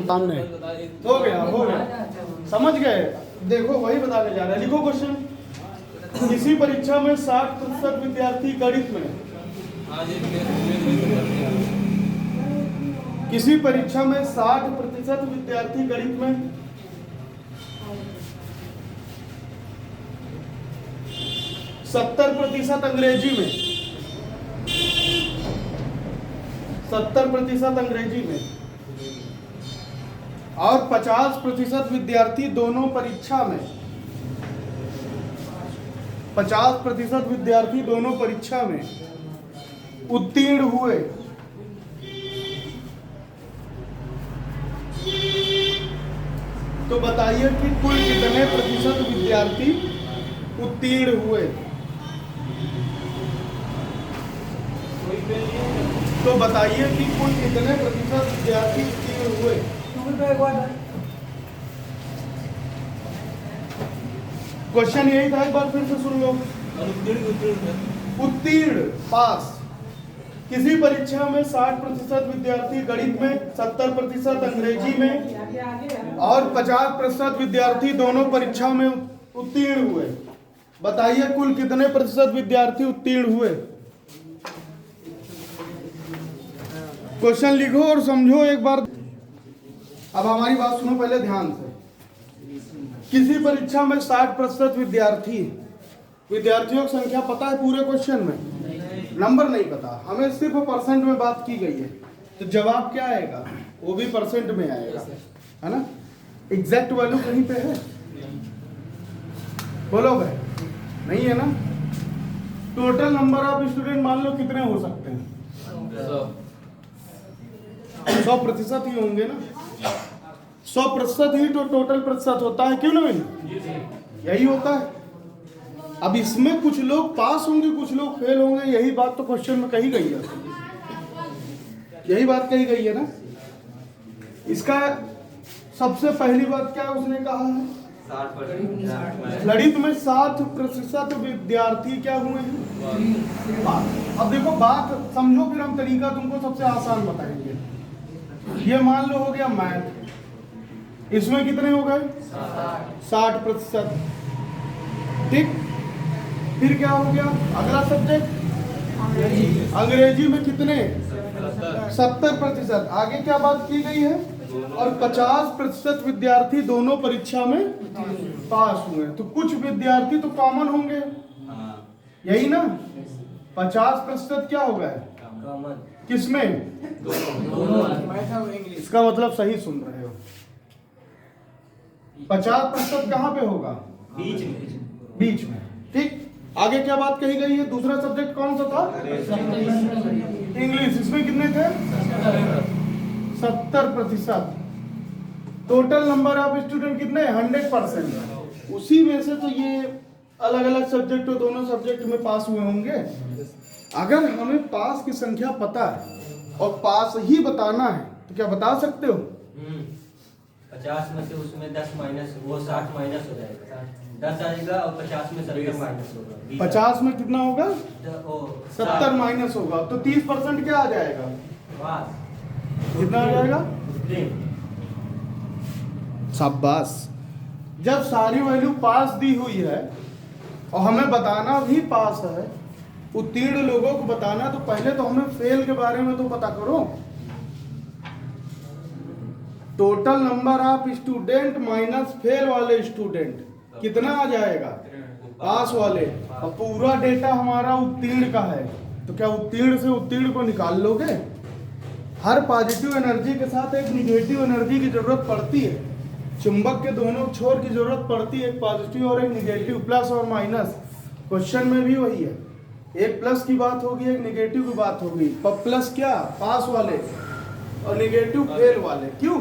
सामने हो गया समझ गए। देखो वही बताने जा रहा है, लिखो क्वेश्चन। किसी परीक्षा में 60% विद्यार्थी गणित में, किसी परीक्षा में 60% विद्यार्थी गणित में, 70% अंग्रेजी में, 70% अंग्रेजी में और 50% विद्यार्थी दोनों परीक्षा में, 50% विद्यार्थी दोनों परीक्षा में उत्तीर्ण हुए, तो बताइए कि कुल कितने प्रतिशत विद्यार्थी उत्तीर्ण हुए। तो बताइए कि कुल कितने प्रतिशत विद्यार्थी उत्तीर्ण हुए। क्वेश्चन यही था, एक बार फिर से सुन लो। उत्तीर्ण पास, किसी परीक्षा में 60% विद्यार्थी गणित में, 70% अंग्रेजी में और 50% विद्यार्थी दोनों परीक्षा में उत्तीर्ण हुए। बताइए कुल कितने प्रतिशत विद्यार्थी उत्तीर्ण हुए। क्वेश्चन लिखो और समझो एक बार। अब हमारी बात सुनो पहले ध्यान से। किसी परीक्षा में 60% विद्यार्थियों की संख्या पता है पूरे क्वेश्चन में? नंबर नहीं पता, हमें सिर्फ परसेंट में बात की गई है। तो जवाब क्या आएगा? वो भी परसेंट में आएगा, है ना? एग्जैक्ट वैल्यू कहीं पे है? बोलो भाई, नहीं है ना? टोटल नंबर ऑफ स्टूडेंट मान लो कितने हो सकते हैं? 100% ही होंगे ना? 100% ही तो टोटल प्रतिशत होता है, क्यों नहीं? यही होता है। अब इसमें कुछ लोग पास होंगे, कुछ लोग फेल होंगे, यही बात तो क्वेश्चन में कही गई है। यही बात कही गई है ना? इसका सबसे पहली बात क्या उसने कहा है? गणित में 60% विद्यार्थी क्या हुए हैं? अब देखो बात समझो, फिर हम तरीका तुमको सबसे आसान बताएंगे। ये मान लो हो गया मैथ, इसमें कितने हो गए? 60%। ठीक, फिर क्या हो गया? अगला सब्जेक्ट अंग्रेजी में कितने? 70%। आगे क्या बात की गई है? और 50% विद्यार्थी दोनों परीक्षा में पास हुए। तो कुछ विद्यार्थी तो कॉमन होंगे, यही ना? 50% क्या हो गए? किसमें? इसका मतलब सही सुन रहे हो। 50% कहाँ पे होगा? बीच में। ठीक, आगे क्या बात कही गई है? दूसरा सब्जेक्ट कौन सा था? इंग्लिश। इसमें कितने थे? 70%। टोटल नंबर ऑफ स्टूडेंट कितने? 100%। उसी में से तो ये अलग अलग सब्जेक्ट हो, दोनों सब्जेक्ट में पास हुए होंगे। अगर हमें पास की संख्या पता है और पास ही बताना है तो क्या बता सकते हो? 50 में से उसमें 10 माइनस, वो 60 माइनस हो जाएगा, 10 आएगा और 50 में 70 माइनस होगा। 50 में कितना होगा? 70 माइनस होगा, तो 30% क्या आ जाएगा? कितना आ जाएगा? शाबाश। जब सारी वैल्यू पास दी हुई है और हमें बताना भी पास है, उत्तीर्ण लोगों को बताना, तो पहले तो हमें फेल के बारे में तो पता करो। Total number of student minus fail वाले स्टूडेंट कितना आ जाएगा? पास वाले। और पूरा डेटा हमारा उत्तीर्ण का है, तो क्या उत्तीर्ण से उत्तीर्ण को निकाल लोगे? हर पॉजिटिव एनर्जी के साथ एक निगेटिव एनर्जी की जरूरत पड़ती है। चुंबक के दोनों छोर की जरूरत पड़ती है, एक पॉजिटिव और एक निगेटिव, प्लस और माइनस। क्वेश्चन में भी वही है, एक प्लस की बात होगी, एक निगेटिव की बात होगी। पर प्लस क्या? पास वाले, और निगेटिव फेल वाले। क्यों?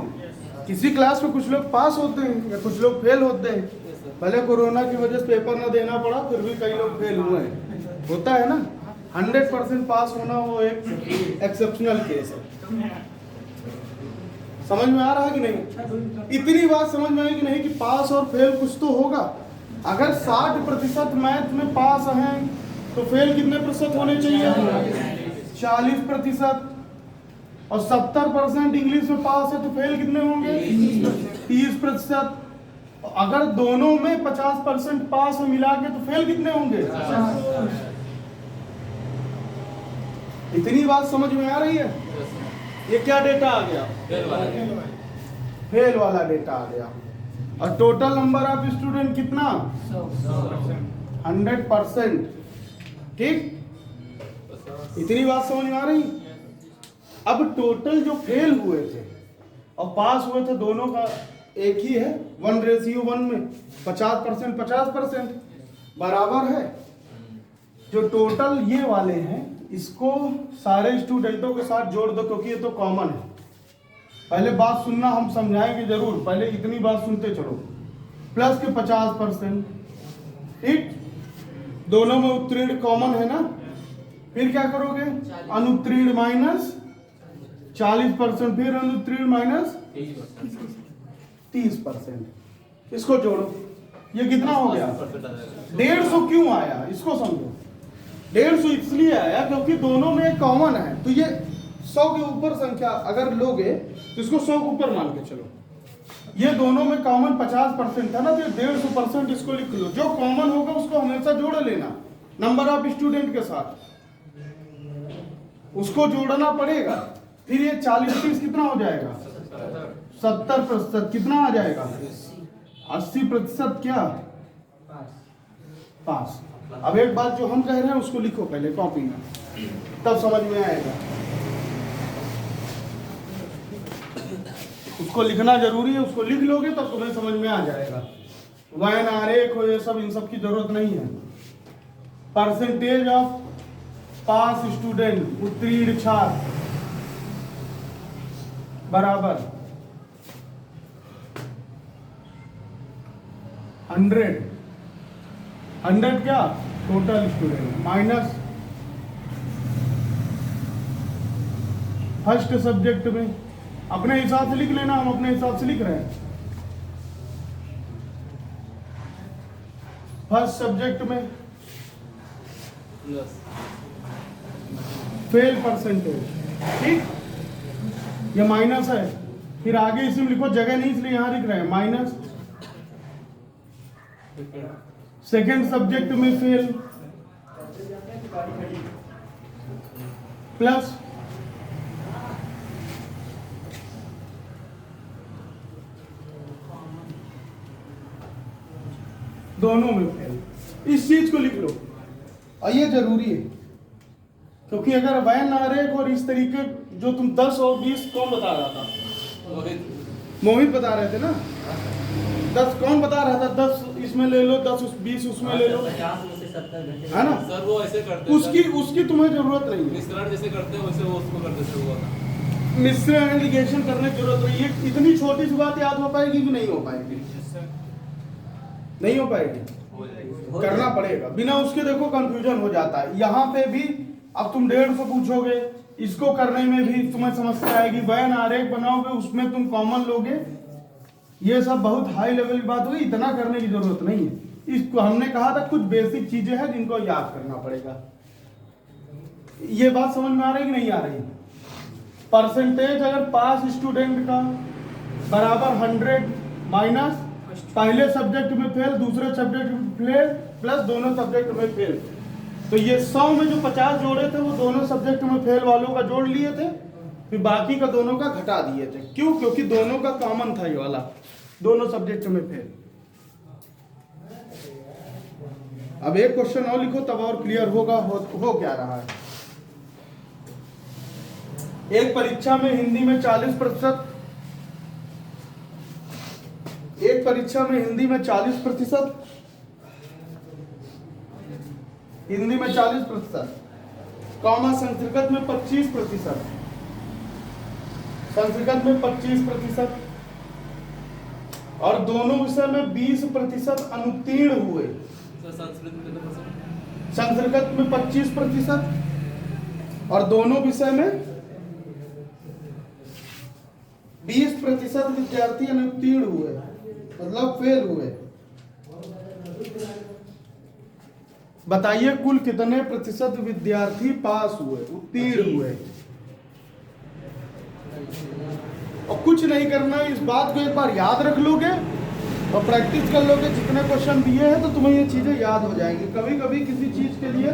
किसी क्लास में कुछ लोग पास होते हैं या कुछ लोग फेल होते हैं। भले कोरोना की वजह से पेपर ना देना पड़ा, फिर भी कई लोग फेल हुए हैं। होता है ना? 100% पास होना वो एक एक्सेप्शनल केस है। समझ में आ रहा है कि नहीं? इतनी बात समझ में आई कि नहीं कि पास और फेल कुछ तो होगा। अगर 60% मैथ में पास हैं तो फेल कितने प्रतिशत होने चाहिए? 40%। और 70% इंग्लिश में पास है तो फेल कितने होंगे? 30%। अगर दोनों में 50% पास में मिला के तो फेल कितने होंगे? इतनी बात समझ में आ रही है? ये क्या डेटा आ गया? फेल वाला डेटा आ गया। और टोटल नंबर ऑफ स्टूडेंट कितना? 100%। ठीक, इतनी बात समझ में आ रही? अब टोटल जो फेल हुए थे और पास हुए थे दोनों का एक ही है, 1:1 में 50% 50% बराबर है। जो टोटल ये वाले हैं इसको सारे स्टूडेंटों के साथ जोड़ दो, क्योंकि ये तो कॉमन है। पहले बात सुनना, हम समझाएंगे जरूर, पहले इतनी बात सुनते चलो। प्लस के 50%, ठीक, दोनों में उत्तीर्ण कॉमन है ना। फिर क्या करोगे? अनुत्तीर्ण माइनस 40%, फिर अनुत्तीर्ण माइनस 30%। इसको जोड़ो, ये कितना हो गया? 150 क्यों आया इसको समझो। 150 इसलिए आया क्योंकि दोनों में कॉमन है। तो ये 100 के ऊपर संख्या अगर लोगे तो इसको 100 के ऊपर मान के चलो। ये दोनों में कॉमन 50% था ना, तो 150% इसको लिख लो। जो कॉमन होगा उसको हमेशा जोड़ लेना नंबर ऑफ स्टूडेंट के साथ, उसको जोड़ना पड़ेगा। फिर ये 40-30 कितना हो जाएगा? 70%। कितना आ जाएगा? 80% क्या? पास। अब एक बात जो हम कह रहे हैं उसको लिखो पहले कॉपी में, तब समझ में आएगा। उसको लिखना जरूरी है, उसको लिख लोगे तब तुम्हें समझ में आ जाएगा। वैन आरेख हो ये सब, इन सब की जरूरत नहीं है। परसेंटेज ऑफ पास स्टूडेंट, उत्तीर्ण छात्र, बराबर 100 क्या? Total student minus first subject में। अपने हिसाब से लिख लेना, हम अपने हिसाब से लिख रहे हैं। फर्स्ट सब्जेक्ट में फेल परसेंटेज, ठीक, ये माइनस है। फिर आगे इसमें लिखो, जगह नहीं इसलिए यहां लिख रहे हैं माइनस। सेकेंड सब्जेक्ट में फेल प्लस दोनों में फेल। इस चीज को लिख लो, और ये जरूरी है क्योंकि अगर वैन आरेख और इस तरीके जो तुम 10 और 20 कौन बता रहा था? मोहित बता रहे थे ना। 10 कौन बता रहा था? 10 इसमें ले लो, 10 20 उसमें ले लो, 50 में से 70 घटे है ना सर? वो ऐसे करते हैं उसकी तुम्हें जरूरत नहीं है। मिश्रण जैसे करते हैं वैसे वो उसको करते सर। वो मिश्रण एलिगेशन करने की जरूरत नहीं है। इतनी छोटी सी बात याद हो पाएगी कि नहीं हो पाएगी? नहीं हो पाएगी, करना पड़ेगा। बिना उसके देखो कंफ्यूजन हो जाता है। यहाँ पे भी अब तुम 150 पूछोगे, इसको करने में भी तुम्हें समस्या आएगी। वैन आरेख बनाओगे, उसमें तुम कॉमन लोगे। ये सब बहुत हाई लेवल की बात होगी, इतना करने की जरूरत नहीं है। इसको हमने कहा था कुछ बेसिक चीजें हैं जिनको याद करना पड़ेगा। ये बात समझ में आ रही कि नहीं आ रही? परसेंटेज अगर पास स्टूडेंट का बराबर 100 माइनस पहले सब्जेक्ट में फेल, दूसरे सब्जेक्ट में फेल, प्लस दोनों सब्जेक्ट में फेल। तो ये 100 में जो 50 जोड़े थे वो दोनों सब्जेक्ट में फेल वालों का जोड़ लिए थे, फिर बाकी का दोनों का घटा दिए थे। क्यों? क्योंकि दोनों का कॉमन था ये वाला, दोनों सब्जेक्ट में फेल। अब एक क्वेश्चन और लिखो तब और क्लियर होगा हो क्या रहा है। एक परीक्षा में हिंदी में 40%, एक परीक्षा में हिंदी में 40%, हिंदी में 40%, कॉमा संस्कृत में 25%, संस्कृत में 25%, और दोनों विषय में 20% अनुत्तीर्ण हुए। संस्कृत में 25% और दोनों विषय में 20% विद्यार्थी अनुत्तीर्ण हुए, मतलब फेल हुए। बताइए कुल कितने प्रतिशत विद्यार्थी पास हुए, उत्तीर्ण हुए? और कुछ नहीं करना है, इस बात को एक बार याद रख लोगे और प्रैक्टिस कर लोगे, जितने क्वेश्चन दिए हैं तो तुम्हें ये चीज़ें याद हो जाएंगी। कभी कभी किसी चीज़ के लिए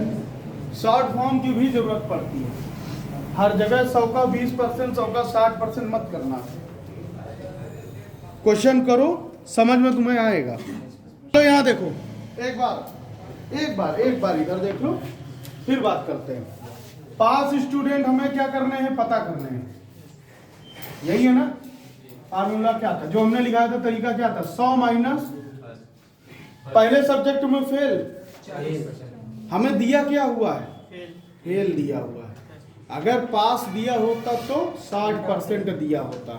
शॉर्ट फॉर्म की भी ज़रूरत पड़ती है, हर जगह 100 का 20%, 100 का 60% मत करना। क्वेश्चन करो, समझ में तुम्हें आएगा। तो यहाँ देखो, एक बार इधर देख लो, फिर बात करते हैं। पास स्टूडेंट हमें क्या करने हैं, पता करने हैं, यही है ना। फार्मूला क्या था जो हमने लिखा था, तरीका क्या था, 100 माइनस पहले सब्जेक्ट में फेल, हमें दिया क्या हुआ है, फेल दिया हुआ है। अगर पास दिया होता तो 60% दिया होता।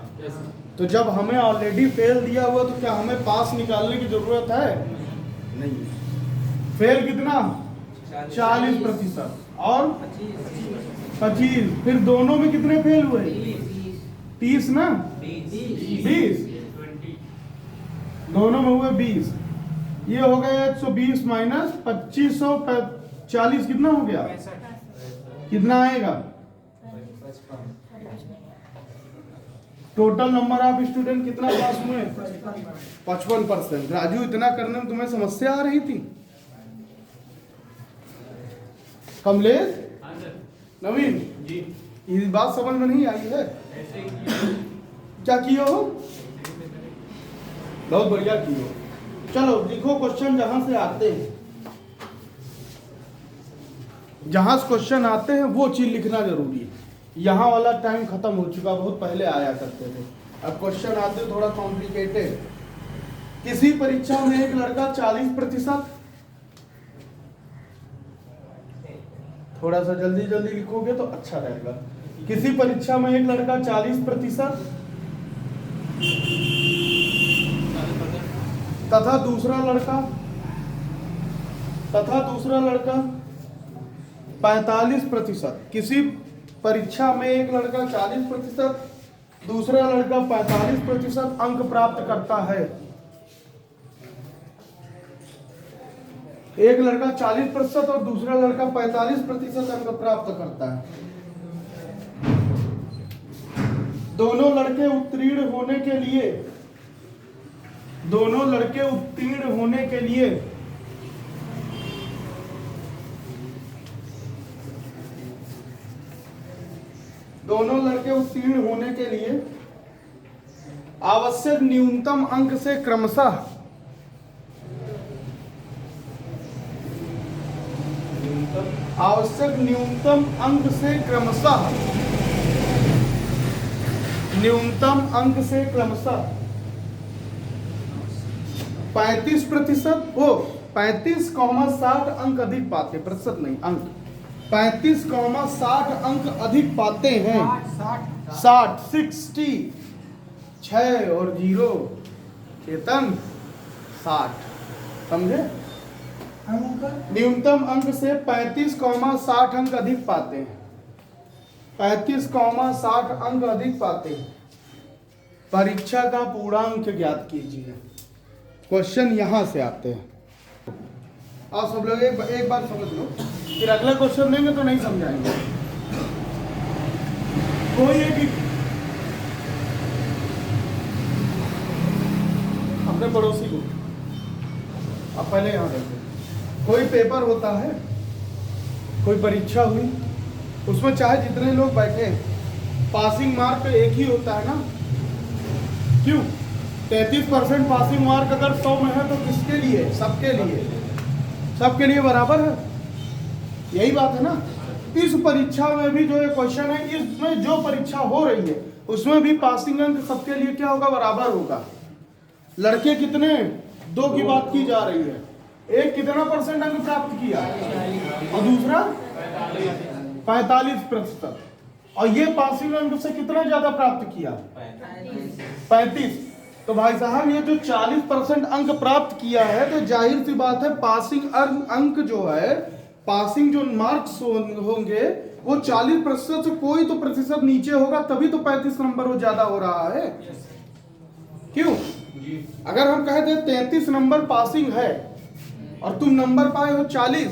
तो जब हमें ऑलरेडी फेल दिया हुआ तो क्या हमें पास निकालने की जरूरत है, नहीं। फेल कितना, 40% और 25, फिर दोनों में कितने फेल हुए, 30 ना, 20, दोनों में हुए 20। ये हो गया 120 माइनस 2540, कितना हो गया, कितना आएगा, टोटल नंबर ऑफ स्टूडेंट कितना पास हुए, 55%। राजू, इतना करने में तुम्हें समस्या आ रही थी? कमलेश, नवीन जी, ये बात समझ में नहीं आई है? क्या किए हो, बहुत बढ़िया किए हो। चलो लिखो क्वेश्चन जहां से आते हैं, जहां से क्वेश्चन आते हैं वो चीज लिखना जरूरी है। यहाँ वाला टाइम खत्म हो चुका, बहुत पहले आया करते थे, अब क्वेश्चन आते थोड़ा कॉम्प्लिकेटेड। किसी परीक्षा में एक लड़का 40%, थोड़ा सा जल्दी जल्दी लिखोगे तो अच्छा रहेगा। किसी परीक्षा में एक लड़का 40% तथा दूसरा लड़का 45%। किसी परीक्षा में एक लड़का 40%, दूसरा लड़का 45% अंक प्राप्त करता है। एक लड़का 40% और दूसरा लड़का 45% अंक प्राप्त करता है। दोनों लड़के उत्तीर्ण होने के लिए दोनों लड़के उत्तीर्ण होने के लिए आवश्यक न्यूनतम अंक से क्रमशः न्यूनतम अंक से क्रमशः 35% हो 35,60 अंक अधिक पाते, प्रतिशत नहीं अंक, 35,60 अंक अधिक पाते हैं। 60 6 और 0 चेतन 60, समझे? न्यूनतम अंक से 35,60 अंक अधिक पाते हैं, 35,60 अंक अधिक पाते हैं। परीक्षा का पूर्णांक ज्ञात कीजिए। क्वेश्चन यहां से आते हैं। आप सब लोग एक बार समझ लो, फिर अगला क्वेश्चन देंगे तो नहीं समझाएंगे। कोई एक अपने पड़ोसी को, अब पहले यहां देखो, कोई पेपर होता है, कोई परीक्षा हुई, उसमें चाहे जितने लोग बैठे, पासिंग मार्क एक ही होता है ना, क्यों? 33% पासिंग मार्क अगर 100 में है तो किसके लिए, सबके लिए बराबर है। यही बात है ना। इस परीक्षा में भी जो ये क्वेश्चन है, इसमें जो परीक्षा हो रही है उसमें भी पासिंग अंक सबके लिए क्या होगा, बराबर होगा। लड़के कितने, 2 की बात की जा रही है, एक कितना % अंक प्राप्त किया और दूसरा 45%, और ये पासिंग अंक से कितना ज्यादा प्राप्त किया, 35। तो भाई साहब ये जो 40% अंक प्राप्त किया है, तो जाहिर सी बात है पासिंग अंक जो है, पासिंग जो मार्क्स होंगे वो 40% से कोई तो प्रतिशत नीचे होगा, तभी तो 35 नंबर वो ज्यादा हो रहा है। क्यों? अगर हम कहे थे 33 नंबर पासिंग है और तुम नंबर पाए हो 40,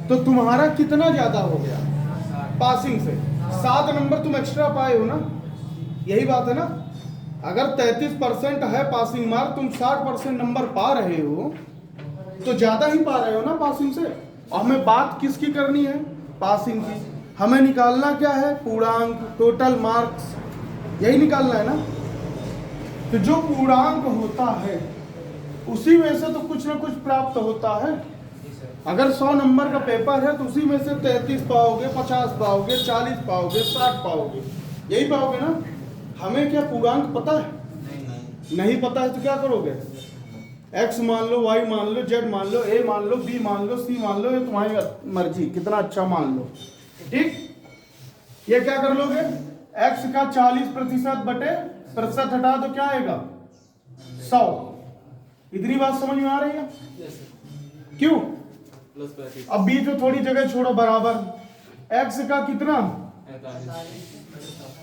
तो तुम्हारा कितना ज्यादा हो गया पासिंग से, 7 नंबर तुम एक्स्ट्रा पाए हो ना, यही बात है ना। अगर 33% है पासिंग मार्क, तुम 60% नंबर पा रहे हो तो ज्यादा ही पा रहे हो ना पासिंग से। और हमें बात किसकी करनी है? पासिंग की। हमें निकालना क्या है? पूर्णांक, टोटल मार्क्स, यही निकालना है ना। तो जो पूर्णांक होता है उसी में से तो कुछ ना कुछ प्राप्त होता है। अगर 100 नंबर का पेपर है तो उसी में से 33 पाओगे, 50 पाओगे, 40 पाओगे, 60 पाओगे, यही पाओगे ना। हमें क्या पूर्णांक पता है? नहीं पता है तो क्या करोगे? x मान लो, y मान लो, z मान लो, a मान लो, b मान लो, c मान लो, ये तुम्हारी मर्जी, कितना अच्छा मान लो। ठीक, ये क्या कर लोगे? x का 40% बटे प्रतिशत हटा दो, क्या आएगा? 100। इतनी बात समझ में आ रही है? क्यों? अब बीच में थोड़ी जगह छोड़ो, बराबर x का कितना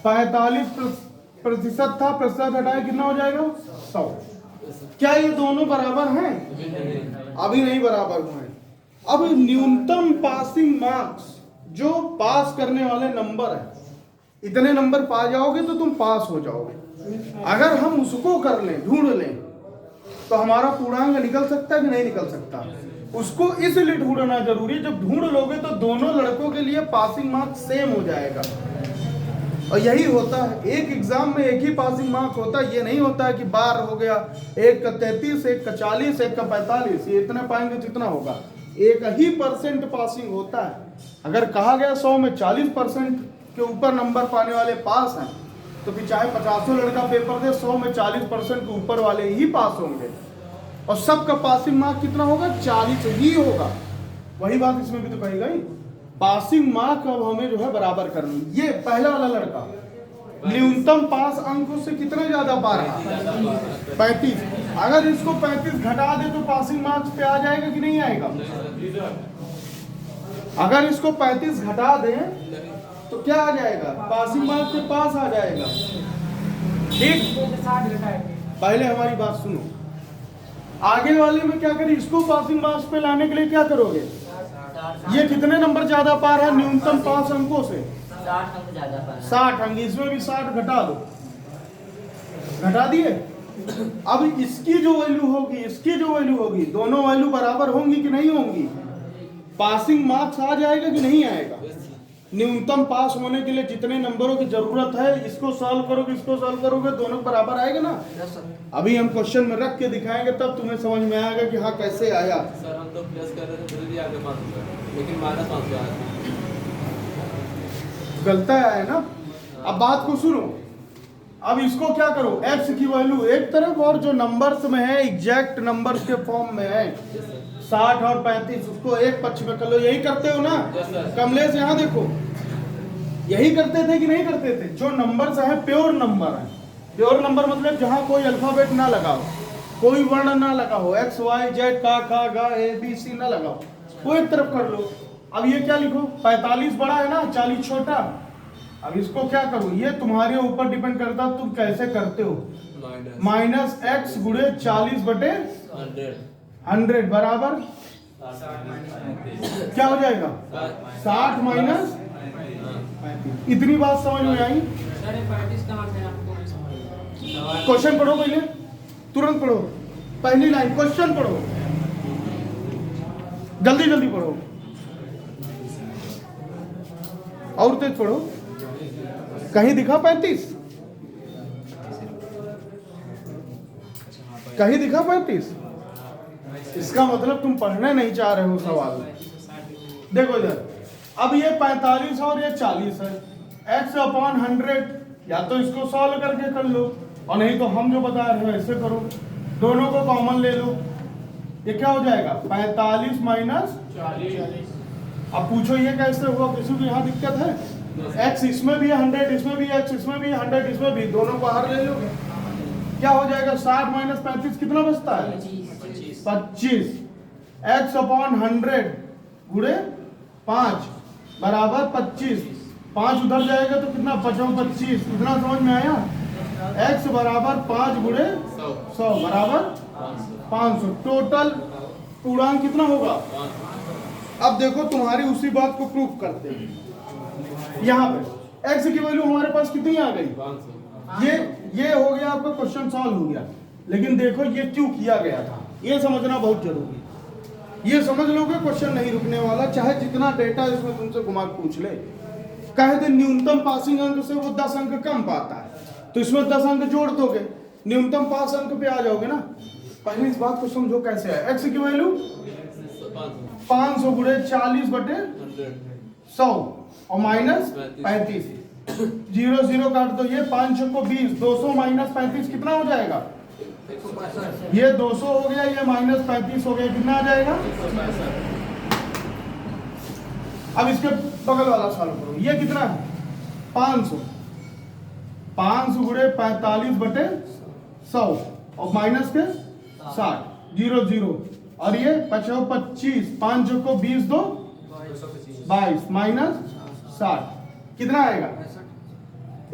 45% था, प्रतिशत हटाए कितना हो जाएगा? 100। क्या ये दोनों बराबर हैं? अभी नहीं बराबर हुए। अब न्यूनतम पासिंग मार्क्स, जो पास करने वाले नंबर है, इतने नंबर पा जाओगे तो तुम पास हो जाओगे। अगर हम उसको कर लें, ढूंढ लें, तो हमारा पूर्णांक निकल सकता है कि नहीं निकल सकता? उसको इसलिए ढूंढना जरूरी, जब ढूंढ लोगे तो दोनों लड़कों के लिए पासिंग मार्क सेम हो जाएगा। और यही होता है, एक एग्जाम में एक ही पासिंग मार्क होता है। ये नहीं होता है कि बार हो गया, एक का 33, एक का 40, एक का 45, ये इतने पाएंगे जितना होगा। एक ही परसेंट पासिंग होता है। अगर कहा गया 100 में 40% के ऊपर नंबर पाने वाले पास हैं, तो फिर चाहे 50 लड़का पेपर दे, 100 में 40% के ऊपर वाले ही पास होंगे। और सबका पासिंग मार्क कितना होगा? 40 ही होगा। वही बात इसमें भी तो कही गई, पासिंग मार्क अब हमें जो है बराबर करनी। ये पहला वाला लड़का न्यूनतम पास अंकों से कितना ज्यादा पा रहा? 35। अगर इसको 35 घटा दे तो पासिंग मार्क्स पे आ जाएगा कि नहीं आएगा? अगर इसको 35 घटा दे तो क्या आ जाएगा? पासिंग मार्क्स पे पास आ जाएगा। ठीक, पहले हमारी बात सुनो। आगे वाले में क्या करें? इसको पासिंग मार्क्स पे लाने के लिए क्या करोगे? ये कितने नंबर ज्यादा पा रहा है न्यूनतम 5 अंकों से? 60 अंक ज्यादा पा रहा है। 60 अंक, इसमें भी 60 घटा दो, घटा दिए। अब इसकी जो वैल्यू होगी, इसकी जो वैल्यू होगी, दोनों वैल्यू बराबर होंगी कि नहीं होंगी? पासिंग मार्क्स आ जाएगा कि नहीं आएगा? न्यूनतम पास होने के लिए जितने नंबरों की जरूरत है, इसको सॉल्व करोगे, इसको सॉल्व करोगे, दोनों बराबर आएगा ना। अभी हम क्वेश्चन में रख के दिखाएंगे, तब तुम्हें समझ में आएगा कि हाँ कैसे आया। सर हम तो प्लस कर रहे थे, जल्दी आगे 500, लेकिन माइनस 500 आया। गलता है ना। अब बात को सुनो। अब इसको क्या करो? x की वैल्यू एक तरफ, और जो नंबर्स में है एग्जैक्ट नंबर्स के फॉर्म में है 60 और 35, उसको एक पक्ष में कर लो। यही करते हो ना कमलेश? यहाँ देखो, यही करते थे कि नहीं करते थे? जो नंबर्स है प्योर नंबर है। प्योर नंबर मतलब जहाँ कोई अल्फाबेट ना लगा हो, कोई वर्ण ना लगा हो, x y z का खा गा a b c ना लगा हो, वो एक तरफ कर लो। अब ये क्या लिखो? 45 बड़ा है ना, 40 छोटा। अब इसको क्या करो? ये तुम्हारे ऊपर डिपेंड करता है तुम कैसे करते हो। माइनस x गुणे 40 बटे 100 बराबर क्या हो जाएगा? 60 माइनस 35। इतनी बात समझ में आई? क्वेश्चन पढ़ो पहले, तुरंत पढ़ो, पहली लाइन क्वेश्चन पढ़ो, जल्दी जल्दी पढ़ो, और तेज पढ़ो। कहीं दिखा 35? कहीं दिखा 35? इसका मतलब तुम पढ़ने नहीं चाह रहे हो सवाल। देखो इधर, अब ये 45 और ये 40 है, x/100, या तो इसको सॉल्व करके कर लो, और नहीं तो हम जो बता रहे हैं ऐसे करो, दोनों को कॉमन ले लो। ये क्या हो जाएगा? 45 माइनस 40। अब पूछो ये कैसे हुआ? किसी को यहाँ दिक्कत है? x इसमें भी 100, इसमें भी x, इसमें भी 100, इसमें भी, दोनों को हर ले लोगे, क्या हो जाएगा? 60 माइनस 35 कितना बचता है? 25। x/100 गुणे 5 बराबर 25। 5 उधर जाएगा तो कितना? 25। इतना समझ में आया? x बराबर 5 गुणे 100 बराबर 500। टोटल पूर्णांक कितना होगा? अब देखो तुम्हारी उसी बात को प्रूफ करते हैं। यहाँ पे x की वैल्यू हमारे पास कितनी आ गई? ये हो गया आपका क्वेश्चन सॉल्व हो गया। लेकिन देखो ये क्यों किया गया था, ये समझना बहुत जरूरी है। ये समझ लोगे क्वेश्चन नहीं रुकने वाला, चाहे जितना डेटा इसमें तुमसे घुमा के पूछ ले। कहे थे न्यूनतम पासिंग अंक से वो 10 अंक कम पाता है, तो इसमें 10 अंक जोड़ दोगे, न्यूनतम पास अंक पे आ जाओगे ना। पहले इस बात को समझो कैसे है। एक्स की वैल्यू 500 गुणे 40/100 और माइनस 35, 0 0 काट दो, ये 5 को 20, 200 माइनस 35 कितना हो जाएगा? ये 200 हो गया, ये माइनस 35 हो गया, कितना आ जाएगा? अब इसके बगल वाला सॉल्व करो, ये कितना है? 500, 500 गुणे 45/100 और माइनस के 60, 0 0 और ये 25, 5 को 20 दो 22 माइनस 60 कितना आएगा?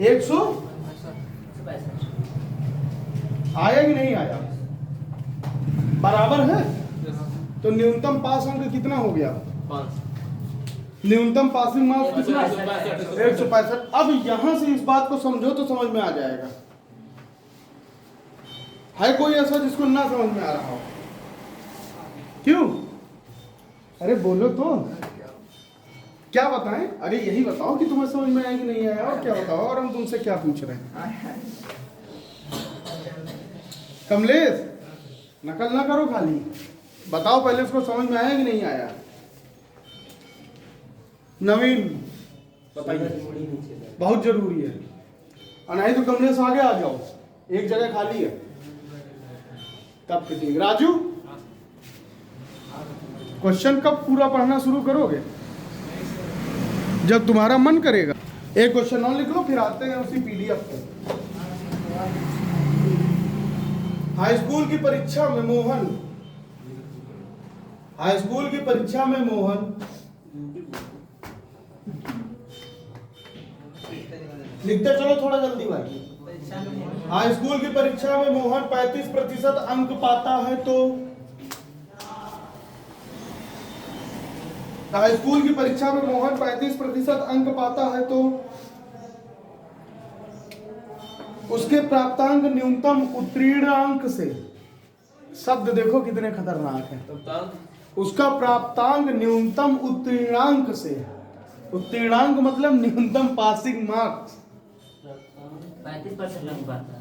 100 आया कि नहीं आया? बराबर है। तो न्यूनतम पास अंक कितना हो गया? न्यूनतम पासिंग मार्क्स कितना? 165। अब यहां से इस बात को समझो तो समझ में आ जाएगा। है कोई ऐसा जिसको ना समझ में आ रहा हो? क्यों? अरे बोलो तो, क्या बताएं? अरे यही बताओ कि तुम्हें समझ में आया कि नहीं आया, और क्या बताओ, और हम तुमसे क्या पूछ रहे हैं? कमलेश नकल ना करो, खाली बताओ पहले इसको समझ में आया कि नहीं आया। नवीन बताइए, बहुत जरूरी है। और नहीं तो कमलेश आगे आ जाओ, एक जगह खाली है तब ठीक। राजू क्वेश्चन कब पूरा पढ़ना शुरू करोगे? जब तुम्हारा मन करेगा। एक क्वेश्चन और लिख लो, फिर आते हैं उसी पीडीएफ पे। हाई स्कूल की परीक्षा में मोहन, हाई स्कूल की परीक्षा में मोहन लिखते चलो थोड़ा जल्दी भाई। हाई स्कूल की परीक्षा में मोहन 35% अंक पाता है तो हाई स्कूल की परीक्षा में मोहन 35% अंक पाता है तो उसके प्राप्तांक न्यूनतम उत्तीर्णांक से, शब्द देखो कितने खतरनाक है, उसका प्राप्तांक न्यूनतम उत्तीर्णांक से, उत्तीर्णांक मतलब न्यूनतम पासिंग मार्क्स 35% अंक पाता है।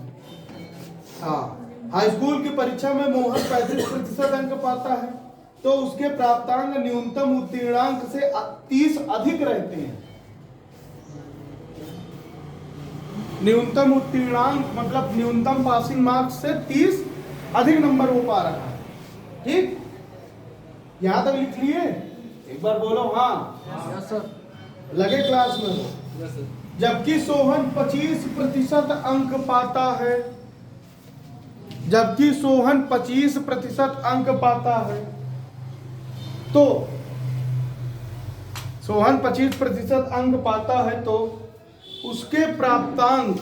हाँ, हाई स्कूल की परीक्षा में मोहन 35% अंक पाता है तो उसके प्राप्तांक न्यूनतम उत्तीर्णांक से 30 अधिक रहते हैं। न्यूनतम उत्तीर्णांक मतलब न्यूनतम पासिंग मार्क्स से 30 अधिक नंबर हो पा रहा है। ठीक, यहां तक लिख लिए? एक बार बोलो हाँ सर, लगे क्लास में हो। जबकि सोहन 25% अंक पाता है, जबकि सोहन 25% अंक पाता है तो सोहन 25% अंक पाता है तो उसके प्राप्तांक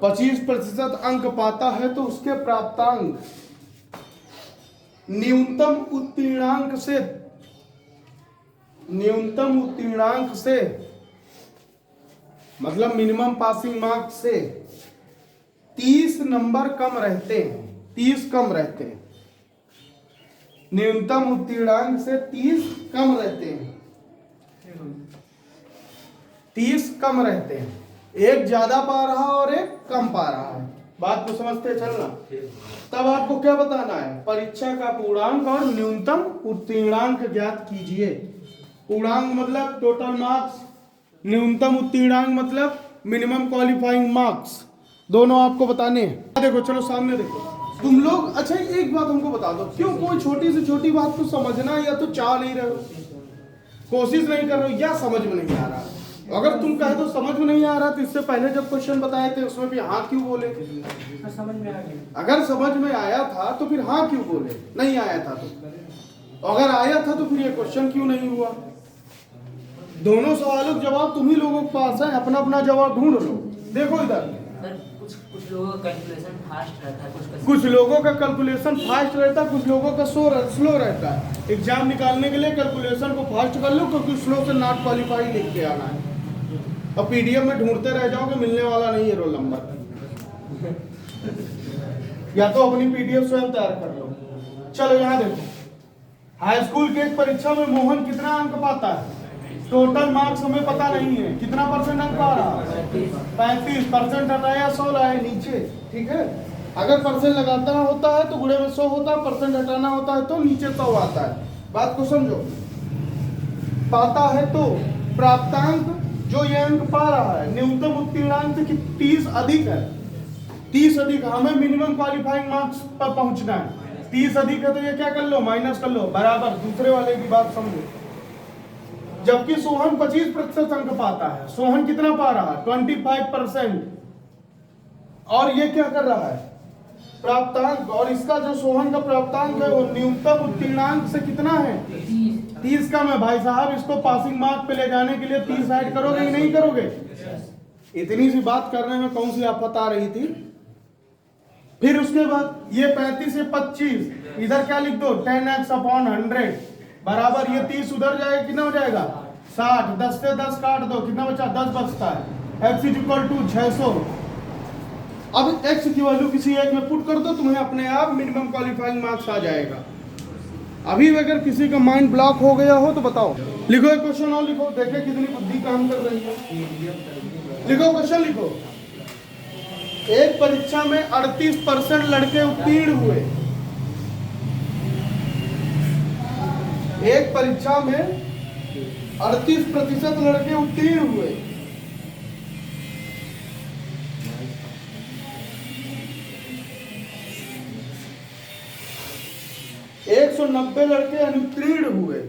25% अंक पाता है तो उसके प्राप्तांक न्यूनतम उत्तीर्णांक से, न्यूनतम उत्तीर्णांक से मतलब मिनिमम पासिंग मार्क्स से 30 नंबर कम रहते हैं, 30 कम रहते हैं। न्यूनतम उत्तीर्णांक से 30 कम रहते हैं, 30 कम रहते हैं। एक ज्यादा पा रहा और एक कम पा रहा है। बात को समझते चलना। तब आपको क्या बताना है? परीक्षा का पूर्णांक और न्यूनतम उत्तीर्णांक ज्ञात कीजिए। पूर्णांक मतलब टोटल मार्क्स, न्यूनतम उत्तीर्णांक मतलब मिनिमम क्वालिफाइंग मार्क्स, दोनों आपको बताने हैं। देखो चलो सामने देखो तुम लोग। अच्छा एक बात हमको बता दो, क्यों कोई छोटी से छोटी बात को समझना या तो चाह नहीं रहे हो, कोशिश नहीं कर रहे हो, या समझ में नहीं आ रहा? अगर तुम कहे तो समझ में नहीं आ रहा तो इससे पहले जब क्वेश्चन बताए थे उसमें भी हाँ क्यों बोले? समझ में आ गया। अगर समझ में आया था तो फिर हाँ क्यों बोले? नहीं आया था तो अगर आया था तो फिर ये क्वेश्चन क्यों नहीं हुआ? दोनों सवालों का जवाब तुम ही लोगों के पास है, अपना अपना जवाब ढूंढ लो। देखो इधर कुछ लोगों का कैलकुलेशन फास्ट रहता है, कुछ लोगों का कैलकुलेशन फास्ट रहता है, कुछ लोगों का स्लो रहता है। एग्जाम निकालने के लिए कैलकुलेशन को फास्ट कर लो क्योंकि स्लो से नॉट क्वालिफाई लिख के आना है। और पीडीएफ में ढूंढते रह जाओगे, मिलने वाला नहीं है रोल नंबर। या तो अपनी पीडीएफ स्वयं तैयार कर लो। चलो यहाँ देखो, हाई स्कूल के एक परीक्षा में मोहन कितना अंक पाता है? टोटल मार्क्स हमें पता नहीं है, कितना परसेंट अंक पा रहा है? 35%। हटाया 100 लाए नीचे, ठीक है। अगर परसेंट लगाना होता है तो गुणे में 100 होता है, परसेंट हटाना होता है तो नीचे 100 आता है। बात को समझो। पाता है तो प्राप्तांक जो ये अंक पा रहा है, न्यूनतम उत्तीर्णांक से 30 अधिक है। 30 अधिक, हमें मिनिमम क्वालिफाइंग मार्क्स पर पहुंचना है। 30 अधिक है तो ये क्या कर लो, माइनस कर लो, बराबर दूसरे वाले की बात समझो। जबकि सोहन 25% अंक पाता है। सोहन कितना पा रहा है? 25%। और ये क्या कर रहा है? प्राप्तांक। और इसका जो सोहन का प्राप्तांक है वो न्यूनतम उत्तीर्णांक से कितना है? 30 का। मैं भाई साहब इसको पासिंग मार्क पे ले जाने के लिए 30 ऐड करोगे कि नहीं करोगे? इतनी सी बात करने में कौन सी आफत आ रही थी? फिर उसके बाद ये 35 से 25, इधर क्या लिख दो, 10x/100 बराबर ये 30 उधर जाएगा, कितना हो जाएगा? 60। 10 से 10 काट दो, कितना बचा? 10 बचता है। x = 600। अब x की वैल्यू किसी एक में पुट कर दो, तुम्हें अपने आप मिनिमम क्वालिफाइंग मार्क्स आ जाएगा। अभी अगर किसी का माइंड ब्लॉक हो गया हो तो बताओ, लिखो एक क्वेश्चन और लिखो, देखे कितनी बुद्धि काम कर रही है। लिखो क्वेश्चन लिखो। एक परीक्षा में 38% लड़के उत्तीर्ण हुए। एक परीक्षा में 38% लड़के उत्तीर्ण हुए। एक 190 लड़के अनुत्तीर्ण हुए।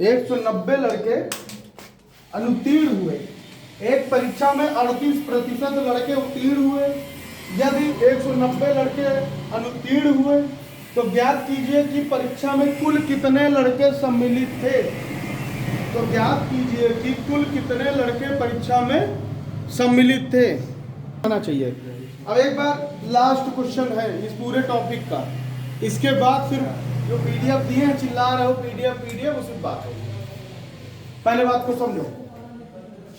190 लड़के अनुत्तीर्ण हुए। एक परीक्षा में 38% लड़के उत्तीर्ण हुए। यदि 190 लड़के अनुत्तीर्ण हुए तो ज्ञात कीजिए कि परीक्षा में कुल कितने लड़के सम्मिलित थे। तो ज्ञात कीजिए कि कुल कितने लड़के परीक्षा में सम्मिलित थे आना चाहिए। अब एक बार लास्ट क्वेश्चन है इस पूरे टॉपिक का, इसके बाद फिर जो पीडीएफ दिए हैं, चिल्ला रहे हो पीडीएफ उसी बात है। पहले बात को समझो,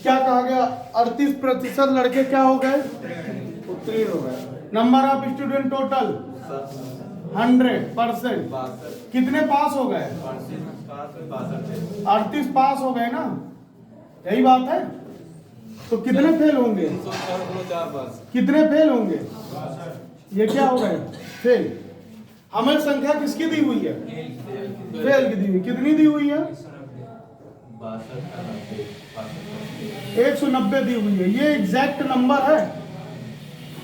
क्या कहा गया? 38% लड़के क्या हो गए? उत्तीर्ण हो गए। Number of student total 100%। कितने पास हो गए? 38 पास हो गए ना, यही बात है। तो कितने फेल होंगे? कितने फेल होंगे? ये क्या हो गए? फेल। हमें संख्या किसकी दी हुई है? फेल की दी हुई। कितनी दी हुई है? 190 दी हुई है। ये एग्जैक्ट नंबर है।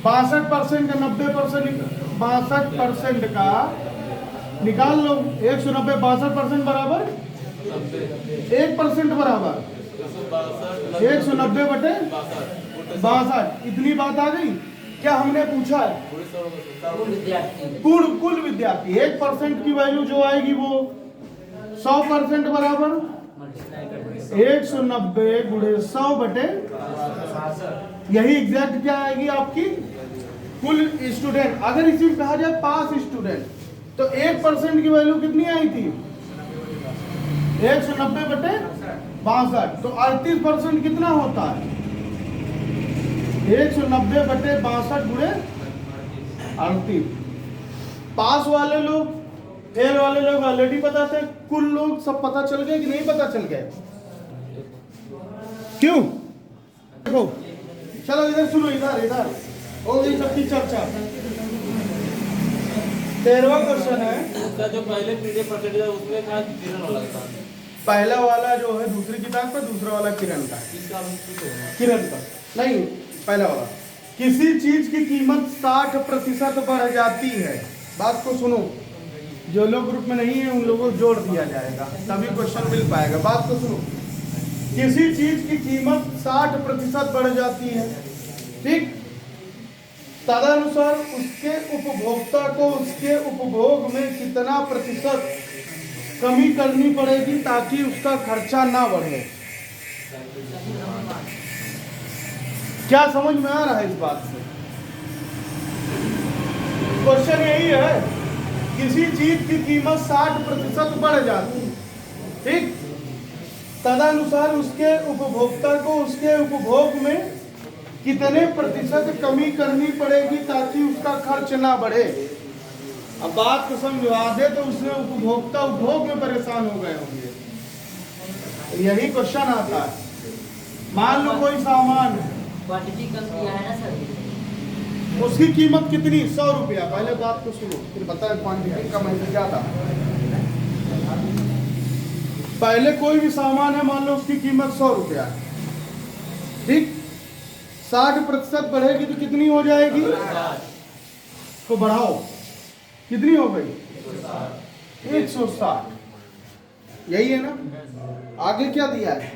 62% का 90%, 62% का निकाल लो। 190 62% बराबर 1% बराबर 190 बटे 62। इतनी बात आ गई। क्या हमने पूछा है? कुल विद्यार्थी। 1% की वैल्यू जो आएगी वो 100% बराबर 190 गुणे 100 बटे 62। यही एग्जैक्ट क्या आएगी आपकी? कुल स्टूडेंट। अगर इसी में कहा जाए पास स्टूडेंट तो 1% की वैल्यू कितनी आई थी? 190 बटे 62। तो 38% कितना होता है? 190 बटे 62 गुणे 38। पास वाले लोग, फेल वाले लोग ऑलरेडी पता थे। कुल लोग सब पता चल गए कि नहीं पता चल गए? क्यों? देखो, चलो इधर सुनो, इधर हो गई सबकी चर्चा। 13वां क्वेश्चन है। उसका जो पहले पीडीएफ परसेंटेज है उसमें था किरण वाला था। पहला वाला जो है दूसरी किताब का, दूसरा वाला किरण का। किरण का नहीं, पहला वाला। किसी चीज की कीमत 60% बढ़ जाती है। बात को सुनो, जो लोग ग्रुप में नहीं है उन लोगों को जोड़ दिया जाएगा, तभी क्वेश्चन मिल पाएगा। बात को सुनो, किसी चीज की कीमत 60% बढ़ जाती है, ठीक? तदनुसार उसके उपभोक्ता को उसके उपभोग में कितना प्रतिशत कमी करनी पड़ेगी ताकि उसका खर्चा ना बढ़े। क्या समझ में आ रहा है इस बात से? क्वेश्चन यही है, किसी चीज की कीमत 60% बढ़ जाती है, ठीक? तदनुसार उसके उपभोक्ता को उसके उपभोग में कितने प्रतिशत कमी करनी पड़ेगी ताकि उसका खर्च ना बढ़े। अब बात को समझा दे तो उसमें उपभोक्ता उपभोग में परेशान हो गए होंगे। यही क्वेश्चन आता है। मान लो कोई सामान है, क्वांटिटी कम किया है ना सर। उसकी कीमत कितनी, 100 रुपया। पहले बात को सुनो फिर बताए क्वांटिटी कम है ज्यादा। पहले कोई भी सामान है, मान लो उसकी कीमत 100 रुपया है, ठीक। 60% बढ़ेगी तो कितनी हो जाएगी, तो बढ़ाओ कितनी हो गई, 160। यही है ना। आगे क्या दिया है,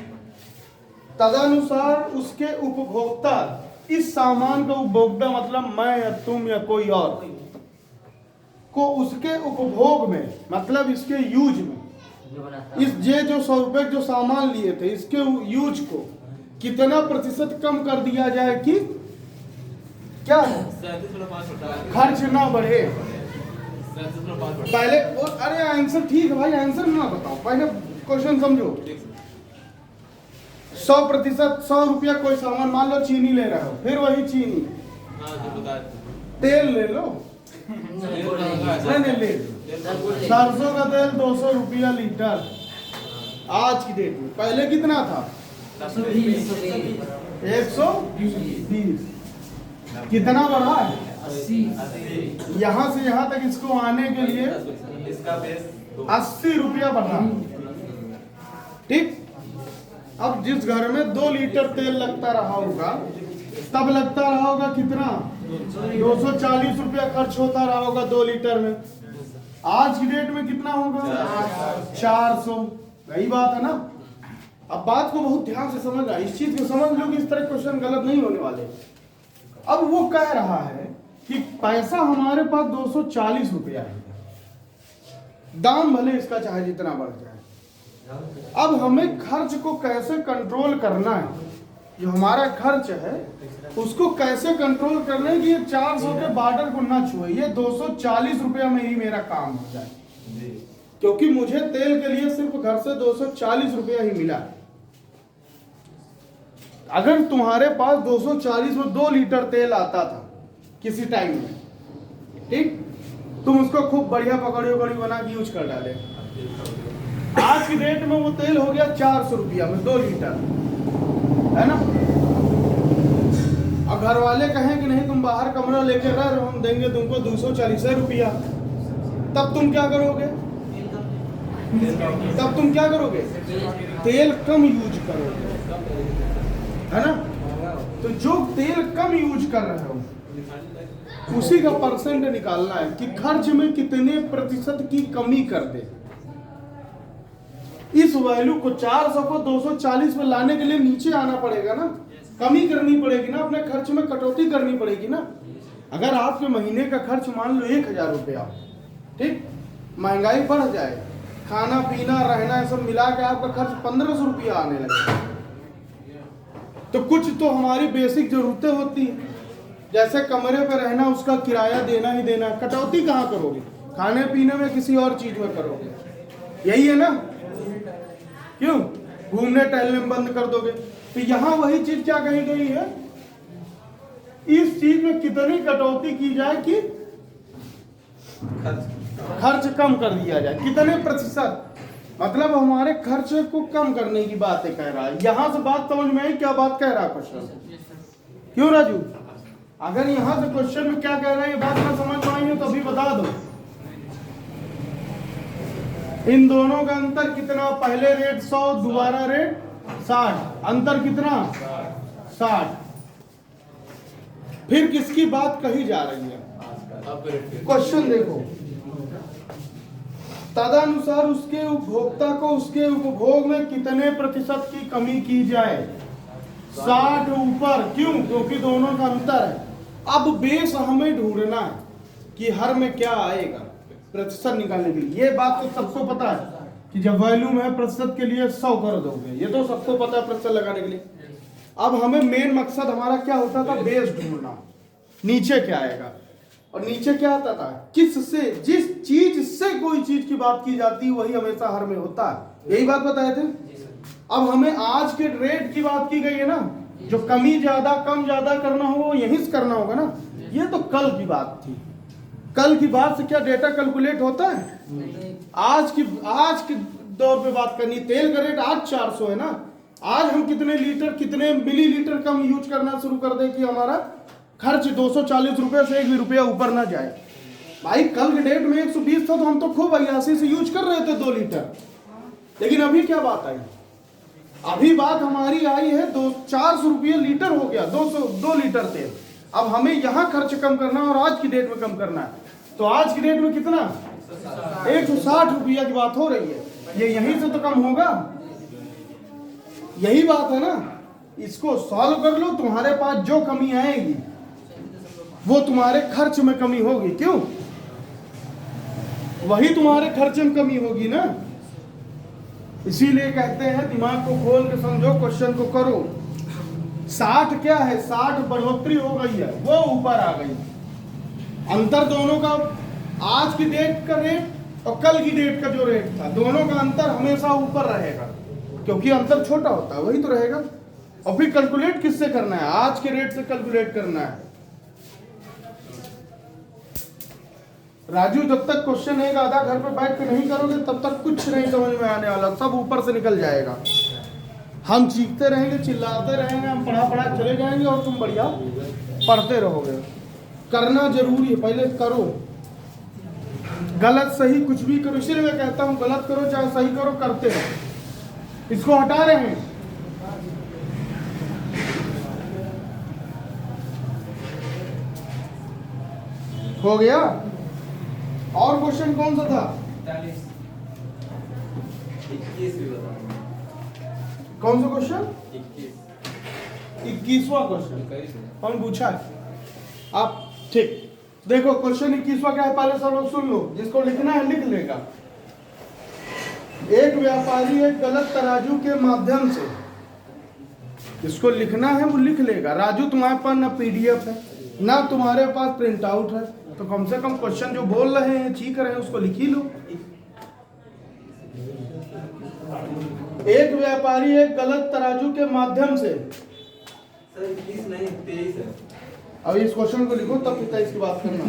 तदनुसार उसके उपभोक्ता, इस सामान का उपभोक्ता मतलब मैं या तुम या कोई और को उसके उपभोग में मतलब इसके यूज में, इस जो 100 रुपए जो सामान लिए थे इसके यूज को कितना प्रतिशत कम कर दिया जाए कि क्या खर्च ना बढ़े। पहले अरे आंसर ठीक है भाई, आंसर ना बताओ, पहले क्वेश्चन समझो। 100%, 100 रुपया कोई सामान, मान लो चीनी ले रहे हो, फिर वही चीनी तेल ले लो, नहीं ले लो, सरसों का तेल 200 रुपया लीटर आज की डेट में। पहले कितना था, 120। कितना बढ़ा है, 80। यहाँ से यहाँ तक इसको आने के लिए 80 रुपया बढ़ा, ठीक। अब जिस घर में 2 लीटर तेल लगता रहा होगा, तब लगता रहा होगा कितना, 240 रुपया खर्च होता रहा होगा 2 लीटर में। आज की डेट में कितना होगा, 400। यही बात है ना। अब बात को बहुत ध्यान से समझ रहा है, इस चीज को समझ लो कि इस तरह क्वेश्चन गलत नहीं होने वाले। अब वो कह रहा है कि पैसा हमारे पास 240 रुपया है, दाम भले इसका चाहे जितना बढ़ जाए, अब हमें खर्च को कैसे कंट्रोल करना है, जो हमारा खर्च है उसको कैसे कंट्रोल करना है कि ये 400 के बॉर्डर को ना छुए, ये 240 रुपया में ही मेरा काम हो जाए, क्योंकि मुझे तेल के लिए सिर्फ घर से 240 रुपया ही मिला। अगर तुम्हारे पास 240 में 2 लीटर तेल आता था किसी टाइम में, ठीक, तुम उसको खूब बढ़िया पकड़ी उकड़ी बना के यूज कर डाले। आज की डेट में वो तेल हो गया 400 रुपया में 2 लीटर, है ना। अब घर वाले कहें कि नहीं तुम बाहर कमरा लेके रह, हम देंगे तुमको 240 रुपया, तब तुम क्या करोगे, तब तुम क्या करोगे, तेल कम यूज करोगे, है ना। तो जो तेल कम यूज कर रहे हो उसी का परसेंट निकालना है कि खर्च में कितने प्रतिशत की कमी कर दे। इस वैल्यू को 400 को 240 में लाने के लिए नीचे आना पड़ेगा ना, कमी करनी पड़ेगी ना, अपने खर्च में कटौती करनी पड़ेगी ना। अगर आपके महीने का खर्च मान लो 1000 रुपया, ठीक, महंगाई बढ़ जाए, खाना पीना रहना सब मिला के आपका खर्च 1500 रुपया आने लगे, तो कुछ तो हमारी बेसिक जरूरतें होती है, जैसे कमरे पर रहना उसका किराया देना ही देना, कटौती कहाँ करोगे, खाने पीने में किसी और चीज में करोगे, यही है ना। क्यों, घूमने टहलने में बंद कर दोगे। तो यहाँ वही चीज क्या कही गई है, इस चीज में कितनी कटौती की जाए कि खर्च कम कर दिया जाए, कितने प्रतिशत, मतलब हमारे खर्च को कम करने की बातें कह रहा है। यहां से बात समझ में आई क्या बात कह रहा है क्वेश्चन, क्यों राजू। अगर यहां से क्वेश्चन में क्या कह रहा है ये बात ना समझ में आई हो तो अभी बता दो। इन दोनों का अंतर कितना, पहले रेट 100, दोबारा रेट 60, अंतर कितना 60। फिर किसकी बात कही जा रही है, क्वेश्चन देखो, तदनुसार उसके उपभोक्ता को उसके उपभोग में कितने प्रतिशत की कमी की जाए, 60 ऊपर। क्यों, क्योंकि दोनों का अंतर है। अब बेस हमें ढूंढना है कि हर में क्या आएगा प्रतिशत निकालने के लिए। ये बात तो सबको पता है कि जब वॉल्यूम है प्रतिशत के लिए 100 कर दोगे, ये तो सबको पता है प्रतिशत लगाने के लिए। अब हमें मेन मकसद हमारा क्या होता था, बेस ढूंढना, नीचे क्या आएगा। और नीचे क्या आता था, किससे, जिस चीज से कोई चीज की बात की जाती है वही हमेशा हर में होता है, यही बात बताए थे। अब हमें आज के रेट की बात की गई है ना, जो कमी ज्यादा कम ज्यादा करना हो वो यहीं से करना होगा ना। ये तो कल की बात थी, कल की बात से क्या डेटा कैलकुलेट होता है? आज के दौर पे बात करनी। तेल का रेट आज 400 है ना, आज हम कितने लीटर कितने मिलीलीटर कम यूज करना शुरू कर दें कि हमारा खर्च 240 रुपये से 1 भी रुपया ऊपर ना जाए। भाई कल के डेट में 120 था तो हम तो खूब 82 से यूज कर रहे थे 2 लीटर। लेकिन अभी क्या बात आई? अभी बात हमारी आई है 400 रुपये लीटर हो गया, 2 लीटर तेल। अब हमें यहाँ खर्च कम करना है और आज की डेट में कम करना है। तो आज की डेट में कितना? 160 रुपया की बात हो रही है। ये यहीं से तो कम होगा, यही बात है ना। इसको सॉल्व कर लो, तुम्हारे पास जो कमी आएगी वो तुम्हारे खर्च में कमी होगी। क्यों? वही तुम्हारे खर्च में कमी होगी ना। इसीलिए कहते हैं दिमाग को खोल के समझो, क्वेश्चन को करो। 60 क्या है? 60 बढ़ोतरी हो गई है, वो ऊपर आ गई। अंतर दोनों का, आज की डेट का रेट और कल की डेट का जो रेट था, दोनों का अंतर हमेशा ऊपर रहेगा, क्योंकि अंतर छोटा होता है, वही तो रहेगा। और फिर कैलकुलेट किससे करना है? आज के रेट से कैलकुलेट करना है। राजू, जब तक क्वेश्चन एक आधा घर पे बैठ के नहीं करोगे तब तक कुछ नहीं समझ में आने वाला, सब ऊपर से निकल जाएगा। हम चीखते रहेंगे, चिल्लाते रहेंगे, हम पढ़ा चले जाएंगे और तुम बढ़िया पढ़ते रहोगे। करना जरूरी है, पहले करो। गलत सही कुछ भी करो, इसलिए मैं कहता हूँ गलत करो चाहे सही करो, करते रहो। इसको हटा रहे हैं। हो गया? और क्वेश्चन कौन सा था? 21 भी बता। कौन सा क्वेश्चन? 21वां क्वेश्चन 21 कौन पूछा है? आप ठीक देखो, क्वेश्चन 21वां क्या है, पहले सब लोग सुन लो। जिसको लिखना है लिख लेगा। एक व्यापारी एक गलत तराजू के माध्यम से, जिसको लिखना है वो लिख लेगा। राजू, तुम्हारे पास ना पीडीएफ है ना तुम्हारे पास प्रिंट आउट है, तो कम से कम क्वेश्चन जो बोल रहे हैं चीख रहे हैं उसको लिख ही लो। एक व्यापारी एक गलत तराजू के माध्यम से, सर 21 नहीं 23 है। अब इस क्वेश्चन को लिखो तब 23 की बात करना।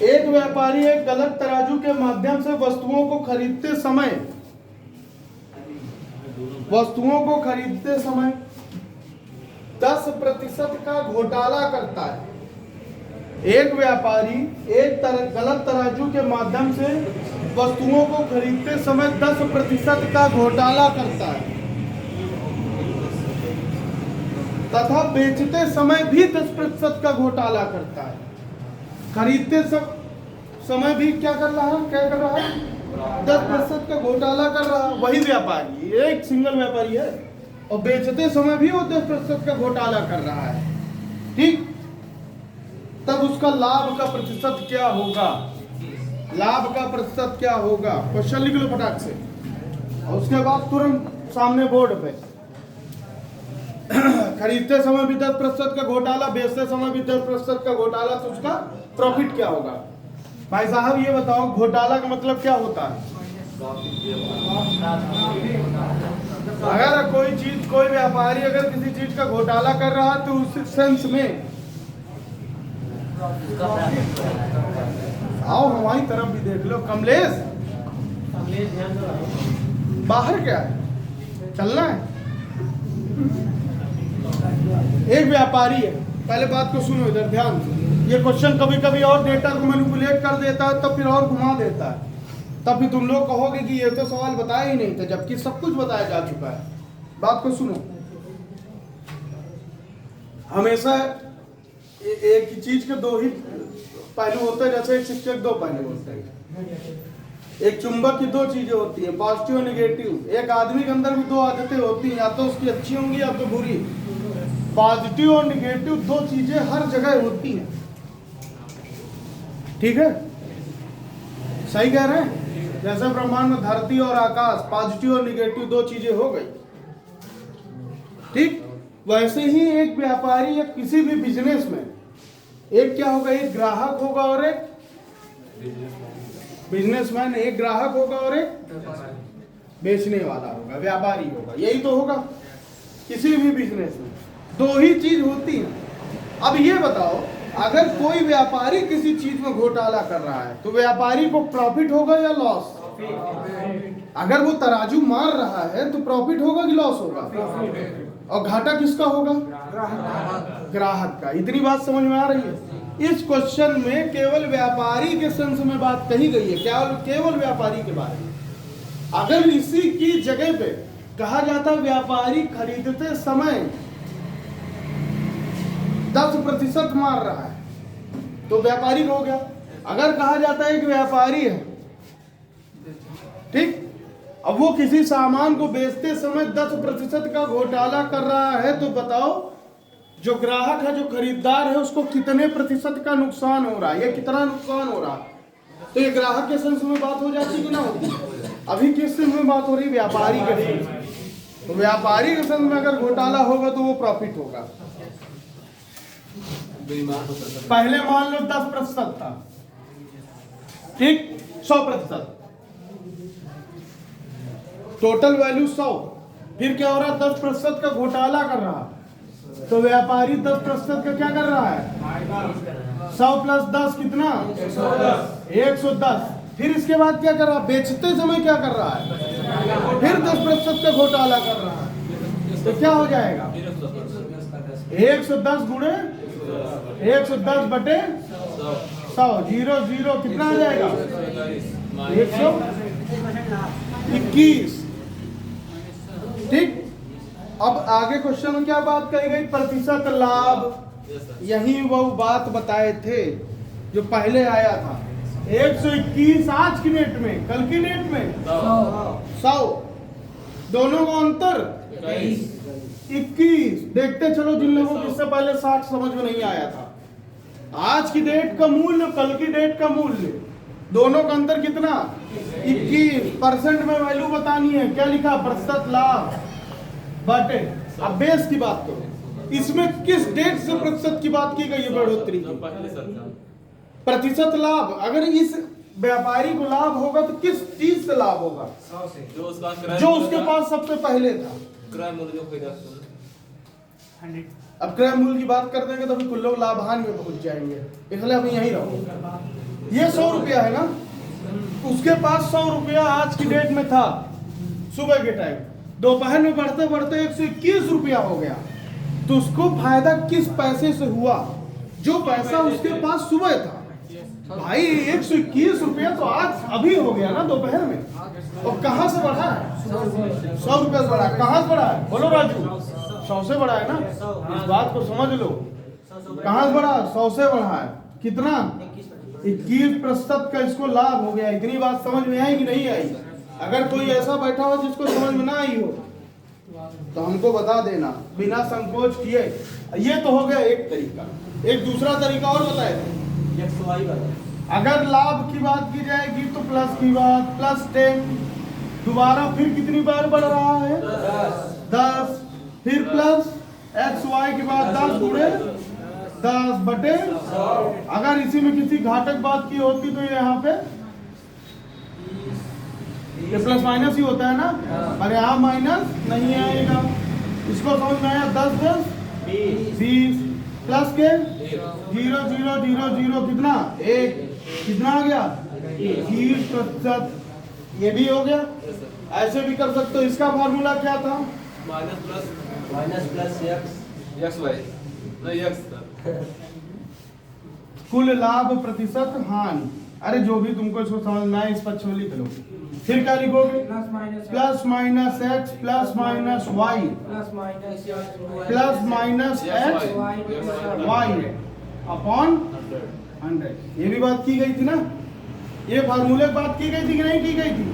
एक व्यापारी एक गलत तराजू के माध्यम से वस्तुओं को खरीदते समय 10% का घोटाला करता है। एक व्यापारी एक गलत तराजू के माध्यम से वस्तुओं को खरीदते समय 10% का घोटाला करता है तथा बेचते समय भी 10% का घोटाला करता है। खरीदते समय भी क्या कर रहा है? 10% का घोटाला कर रहा है। वही व्यापारी, एक सिंगल व्यापारी है, और बेचते समय भी वो 10% का घोटाला कर रहा है। ठीक, तब उसका लाभ का प्रतिशत क्या होगा? लाभ का प्रतिशत क्या होगा? क्वेश्चन लिख लो फटाक से, और उसके बाद तुरंत सामने बोर्ड पे खरीदते समय भी 10% का घोटाला, बेचते समय भी 10% का घोटाला, तो उसका प्रॉफिट क्या होगा? भाई साहब ये बताओ, घोटाला का मतलब क्या होता है? अगर कोई व्यापारी अगर किसी चीज का घोटाला कर रहा है तो उस सेंस में आओ हमारी तरफ भी देख लो। कमलेश बाहर क्या है, चलना है? एक व्यापारी है, पहले बात को सुनो इधर ध्यान से। ये क्वेश्चन कभी कभी और डेटा को मैनिपुलेट कर देता है, तब फिर और घुमा देता है, तब भी तुम लोग कहोगे कि ये तो सवाल बताया ही नहीं था, जबकि सब कुछ बताया जा चुका है। बात को सुनो। हमेशा एक ही चीज के दो ही पहलू होते हैं, जैसे एक सिक्के के दो पहलू होते हैं। एक चुंबक की दो चीजें होती है, पॉजिटिव और नेगेटिव। एक आदमी के अंदर भी दो आदतें होती हैं, या तो उसकी अच्छी होंगी या तो बुरी। पॉजिटिव और नेगेटिव दो चीजें हर जगह होती हैं। ठीक है, सही कह रहे हैं? जैसे ब्रह्मांड में धरती और आकाश, पॉजिटिव और नेगेटिव दो चीजें हो गई। ठीक, वैसे ही एक व्यापारी या किसी भी बिजनेस में एक क्या होगा? एक ग्राहक होगा और एक बिजनेसमैन। एक ग्राहक होगा और एक बेचने वाला होगा, व्यापारी होगा, यही तो होगा किसी भी बिजनेस में। दो ही चीज होती है। अब ये बताओ, अगर कोई व्यापारी किसी चीज में घोटाला कर रहा है तो व्यापारी को प्रॉफिट होगा या लॉस? अगर वो तराजू मार रहा है तो प्रॉफिट होगा कि लॉस होगा? और घाटा किसका होगा? ग्राहक का। इतनी बात समझ में आ रही है? इस क्वेश्चन में केवल व्यापारी के सेंस में बात कही गई है, क्या? केवल व्यापारी के बारे में। अगर इसी की जगह पे कहा जाता व्यापारी खरीदते समय 10% मार रहा है तो व्यापारी हो गया। अगर कहा जाता है कि व्यापारी है, ठीक, अब वो किसी सामान को बेचते समय 10% का घोटाला कर रहा है तो बताओ जो ग्राहक है, जो खरीदार है, उसको कितने प्रतिशत का नुकसान हो रहा है, ये कितना नुकसान हो रहा है? तो ये ग्राहक के सेंस में बात हो जाती कि ना होती? अभी किस सेंस में बात हो रही? व्यापारी के सेंस में। तो व्यापारी के सेंस में अगर घोटाला होगा तो वो प्रॉफिट होगा। पहले मान लो 10% था, ठीक, 100%, टोटल वैल्यू 100, फिर क्या हो रहा? 10% का घोटाला कर रहा, तो व्यापारी 10% का क्या कर रहा है? 100 प्लस 10 कितना? 110। फिर इसके बाद क्या कर रहा है? बेचते समय क्या कर रहा है? फिर 10% का घोटाला कर रहा है, तो क्या हो जाएगा? 110 गुणे 110 बटे 100, 0 कितना आ जाएगा? 121, ठीक। अब आगे क्वेश्चन में क्या बात कही गई? प्रतिशत लाभ। यही वो बात बताए थे जो पहले आया था। 121 आज की डेट में, कल की डेट में 100, दोनों का अंतर 21। देखते चलो जिन लोगों को इससे पहले 60 समझ में नहीं आया था, आज की डेट का मूल्य, कल की डेट का मूल्य, दोनों का अंतर कितना? 21। परसेंट में वैल्यू बतानी है, क्या लिखा? प्रतिशत लाभ बटे। अब बेस की बात करो, इसमें किस डेट से प्रतिशत की बात की गई है? बढ़ोतरी की। प्रतिशत लाभ, अगर इस व्यापारी को लाभ होगा तो किस चीज से लाभ होगा? जो उसके पास सबसे पहले था। अब क्रय मूल्य की बात कर देंगे तो अभी कुल लोग लाभान में पहुंच जाएंगे, इसलिए अभी यहीं रहो। ये 100 रुपया है ना, उसके पास 100 रुपया आज की डेट में था सुबह के टाइम, दोपहर में बढ़ते बढ़ते 121 रुपया हो गया, तो उसको फायदा किस पैसे से हुआ? जो पैसा उसके पास सुबह था। भाई 121 रुपया तो आज अभी हो गया ना दोपहर में, और कहां से बढ़ा है? 100 रुपया से बढ़ा है। कहां से बढ़ा है? बोलो राजू, 100 से बढ़ा है ना, इस बात को समझ लो। कहां से बढ़ा? 100 से बढ़ा है। कितना? 21% का इसको लाभ हो गया। इतनी बात समझ में आई कि नहीं आई? अगर कोई ऐसा बैठा हो जिसको समझ में ना आई हो तो हमको बता देना बिना संकोच किए। ये तो हो गया एक तरीका। एक दूसरा तरीका और बताए थे, अगर लाभ की बात की जाएगी तो प्लस की बात, +10, दोबारा फिर कितनी बार बढ़ रहा है? 10, फिर प्लस XY की बात 10 गुणे 10 बटे। अगर इसी में किसी घातक बात की होती तो यहाँ पे ये प्लस माइनस ही होता है ना, और यहाँ माइनस नहीं आएगा। इसको समझ में आया? 10 10 20 प्लस के 0 0 0 0 कितना? 1, कितना आ गया? 21%। ये भी हो गया। ऐसे भी कर सकते हो। इसका फॉर्मूला क्या था? माइनस प्लस कुल लाभ प्रतिशत हानि। अरे जो भी तुमको इसको समझना है इस पक्ष में लिख लो। फिर क्या लिखोगे? Plus minus x plus minus y plus minus x y upon 100। ये भी बात की गई थी ना, ये फार्मूले बात की गई थी कि नहीं की गई थी?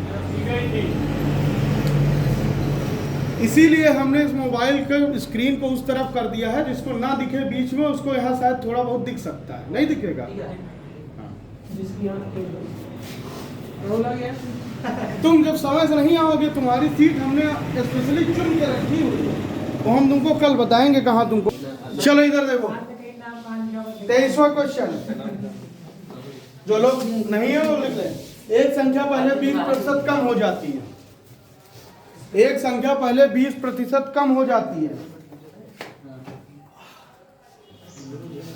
इसीलिए हमने इस मोबाइल के स्क्रीन को उस तरफ कर दिया है जिसको ना दिखे बीच में, उसको यहाँ शायद थोड़ा बहुत दिख सकता है, नहीं दिखेगा? तुम जब समय से नहीं आओगे, तुम्हारी सीट हमने स्पेशली चुन के रखी हुई है, तो हम तुमको कल बताएंगे कहाँ तुमको। चलो इधर देखो, 23वां क्वेश्चन। जो लोग नहीं है वो लिख लें। एक संख्या पहले 20% कम हो जाती है, एक संख्या पहले 20% कम हो जाती है,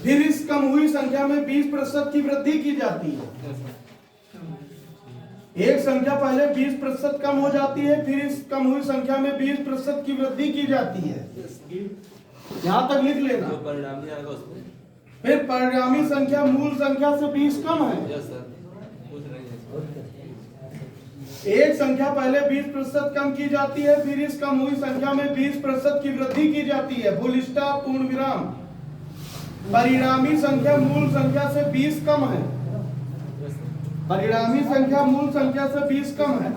फिर इस कम हुई संख्या में 20% की वृद्धि की जाती है। एक संख्या पहले 20% कम हो जाती है, फिर इस कम हुई संख्या में 20% की वृद्धि की जाती है। यहां तक लिख लेना। जो परिणामी आएगा उसमें फिर परिणामी संख्या मूल संख्या से 20 कम है। यस सर, पूछ रहे हैं। एक संख्या पहले 20% कम की जाती है, फिर इस कम हुई संख्या में 20% की वृद्धि की जाती है। फुल स्टॉप, पूर्ण विराम। परिणामी संख्या मूल संख्या से 20 कम है। परिणामी संख्या मूल संख्या से 20 कम है,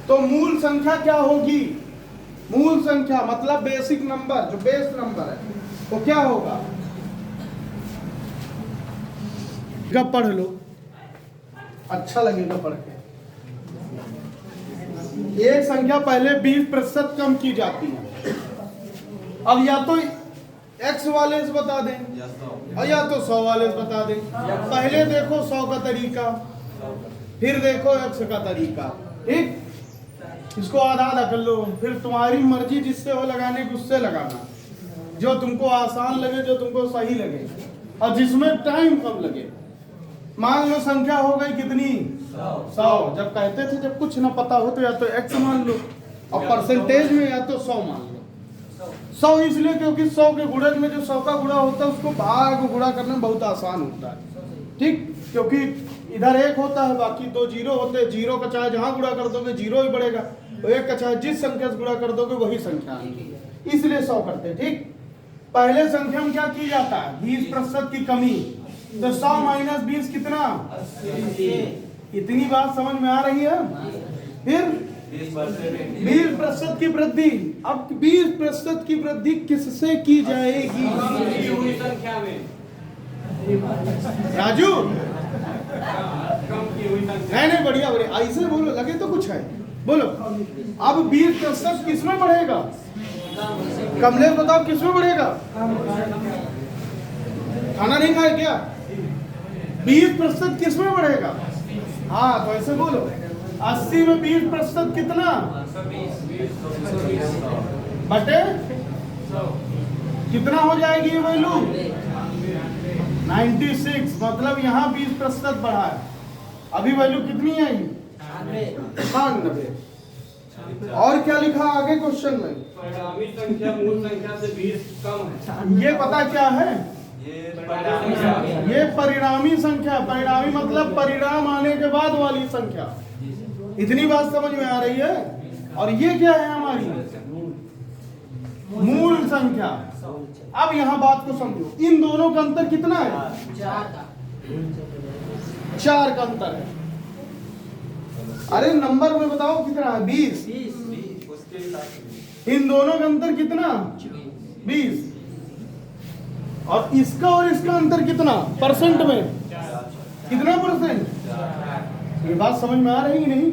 तो मूल संख्या क्या होगी? मूल संख्या मतलब बेसिक नंबर, जो बेस नंबर है, वो क्या होगा? जब पढ़ लो, अच्छा लगेगा पढ़ के। एक संख्या पहले 20% कम की जाती है। अब या तो x वाले से बता दें और या तो 100 वाले से बता दें। पहले देखो 100 का तरीका, फिर देखो x का तरीका। ठीक, इसको आधा आधा कर लो, फिर तुम्हारी मर्जी, जिससे हो लगाने की उससे लगाना, जो तुमको आसान लगे, जो तुमको सही लगे और जिसमें टाइम कम लगे। मान लो संख्या हो गई कितनी? 100। जब कहते थे जब कुछ ना पता हो तो या तो x मान लो और परसेंटेज में या तो 100 मान लो। 100 इसलिए क्योंकि 100 के गुणज में जो 100 का गुणा होता है उसको भाग गुणा करना बहुत आसान होता है। ठीक, क्योंकि इधर 1 होता है, बाकी 2 जीरो होते हैं। जीरो का चाहे जहां गुणा कर दोगे जीरो ही बढ़ेगा, तो 1 का चाहे जिस संख्या से गुणा कर दोगे वही संख्या आएगी, इसलिए 100 करते हैं। ठीक, पहले संख्या में क्या की जाता है? 20% की कमी, तो 100 माइनस 20 कितना? 80। इतनी बात समझ में आ रही है? फिर 20% की वृद्धि। अब 20% की वृद्धि किससे की जाएगी? राजू, नहीं बढ़िया बढ़िया, ऐसे बोलो, लगे तो कुछ है, बोलो। अब 20% किसमें बढ़ेगा? कमलेश बताओ, किसमें बढ़ेगा? खाना नहीं खाए क्या? 20% किसमें बढ़ेगा? हाँ, तो ऐसे बोलो। 80 में 20% कितना? बटे कितना हो जाएगी ये वैल्यू? 96। मतलब यहाँ 20% बढ़ा है, अभी वैल्यू कितनी आई? 96। और क्या लिखा आगे क्वेश्चन में? परिणामी संख्या मूल संख्या से 20 कम है। ये पता क्या है? ये परिणामी संख्या। परिणामी मतलब परिणाम आने के बाद वाली संख्या। इतनी बात समझ में आ रही है? और ये क्या है हमारी? मूल संख्या। अब यहाँ बात को समझो, इन दोनों का अंतर कितना है? 4 का अंतर है। अरे नंबर में बताओ कितना है? 20। इन दोनों का अंतर कितना? 20। और इसका और इसका अंतर कितना परसेंट में? कितना परसेंट? ये बात समझ में आ रही नहीं?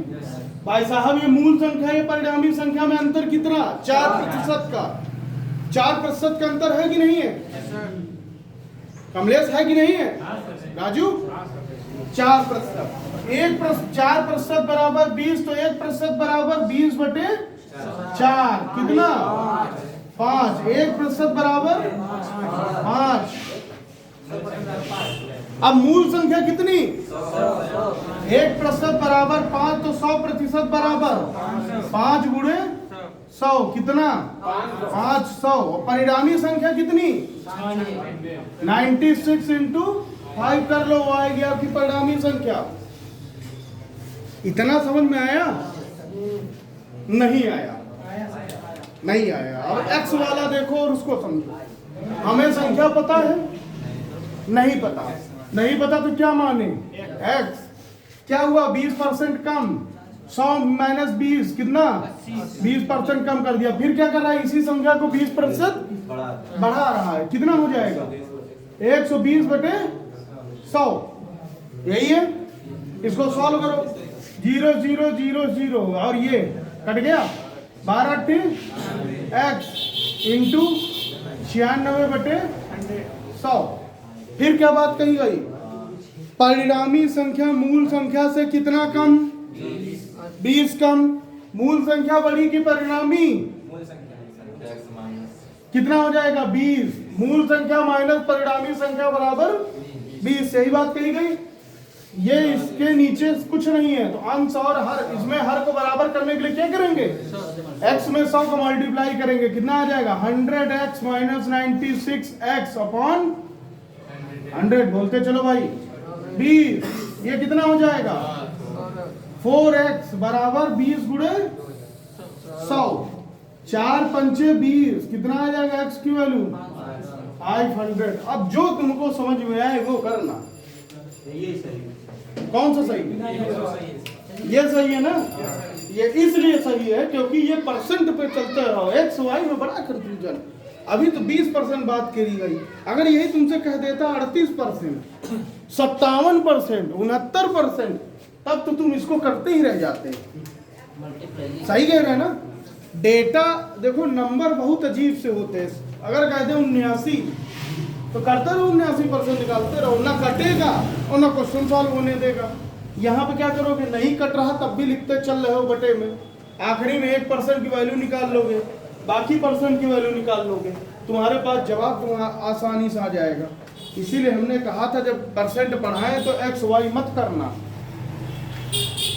भाई साहब, ये मूल संख्या है, परिणामी संख्या में अंतर कितना? 4% का। 4% का अंतर है कि नहीं है? कमलेश, है कि नहीं है? राजू, 4%। 4% बराबर 20, तो 1% बराबर 20 बटे 4। कितना? 5। 1% बराबर 5। अब मूल संख्या कितनी? 1% बराबर 5, तो 100% बराबर 5 गुणे 100। कितना? 500। परिणामी संख्या कितनी? 96 इंटू 5 कर लो, वो आएगी आपकी परिणामी संख्या। इतना समझ में आया? नहीं आया? नहीं आया। और x वाला देखो और उसको समझो। हमें संख्या पता है? नहीं पता। नहीं पता तो क्या माने? x क्या हुआ? 20% कम। 100 माइनस 20 कितना? 20% कम कर दिया। फिर क्या कर रहा है? इसी संख्या को 20% बढ़ा रहा है। कितना हो जाएगा? 120 बटे 100। यही है। इसको सॉल्व करो। 0 0 0 0 और ये कट गया। 12 x इंटू 96 बटे 100। फिर क्या बात कही गई? परिणामी संख्या मूल संख्या से कितना कम? 20 कम, मूल संख्या बढ़ी कि परिणामी? मूल संख्या कितना हो जाएगा? 20। मूल संख्या माइनस परिणामी संख्या बराबर 20। सही बात कही गई। ये इसके नीचे कुछ नहीं है, तो अंश और हर, इसमें हर को बराबर करने के लिए क्या करेंगे? x में 100 को मल्टीप्लाई करेंगे, कितना आ जाएगा? 100x minus 96x upon 100। बोलते चलो भाई 20। ये कितना हो जाएगा? 4x बराबर 20 गुणे 100। 4 पंचे 20, कितना आ जाएगा x की वैल्यू? 500। अब जो तुमको समझ में आए वो करना। ये सही। कौन सा सही? ये सही है ना? ये इसलिए सही है क्योंकि ये परसेंट पे चलते रहो। एक्स वाई में बड़ा कंफ्यूजन। अभी तो 20% बात करी गई, अगर यही तुमसे कह देता 38%, 57%, 69%, तब तो तुम इसको करते ही रह जाते। सही कह रहे हैं ना? डेटा देखो, नंबर बहुत अजीब से होते हैं। अगर कहते 79 तो करते रहो, 79% निकालते रहो, ना कटेगा और ना क्वेश्चन सॉल्व होने देगा। यहाँ पे क्या करोगे? नहीं कट रहा तब भी लिखते चल रहे हो बटे में, आखिरी में 1% की वैल्यू निकाल लोगे, बाकी परसेंट की वैल्यू निकाल लोगे, तुम्हारे पास जवाब तुम्हारा आसानी से आ जाएगा। इसीलिए हमने कहा था जब परसेंट पढ़ाएं तो एक्स वाई मत करना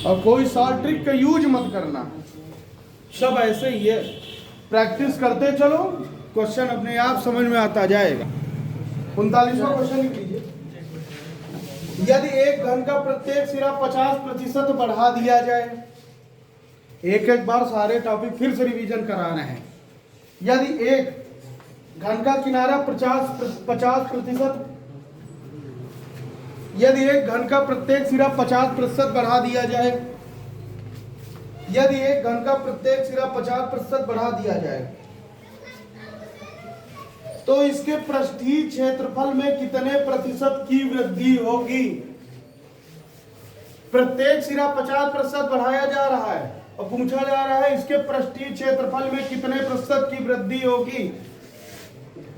और कोई शॉर्ट ट्रिक का यूज मत करना, सब ऐसे ही है। प्रैक्टिस करते चलो, क्वेश्चन अपने आप समझ में आता जाएगा। 39वां क्वेश्चन लिख लीजिए। यदि एक घन का प्रत्येक सिरा 50% बढ़ा दिया जाए, एक बार सारे टॉपिक फिर से रिवीजन कराना है। यदि एक घन का किनारा 50%, यदि एक घन का प्रत्येक सिरा 50% बढ़ा दिया जाए, यदि एक घन का प्रत्येक सिरा 50% बढ़ा दिया जाए तो इसके पृष्ठीय क्षेत्रफल में कितने प्रतिशत की वृद्धि होगी? प्रत्येक सिरा 50% बढ़ाया जा रहा है और पूछा जा रहा है इसके पृष्ठीय क्षेत्रफल में कितने प्रतिशत की वृद्धि होगी।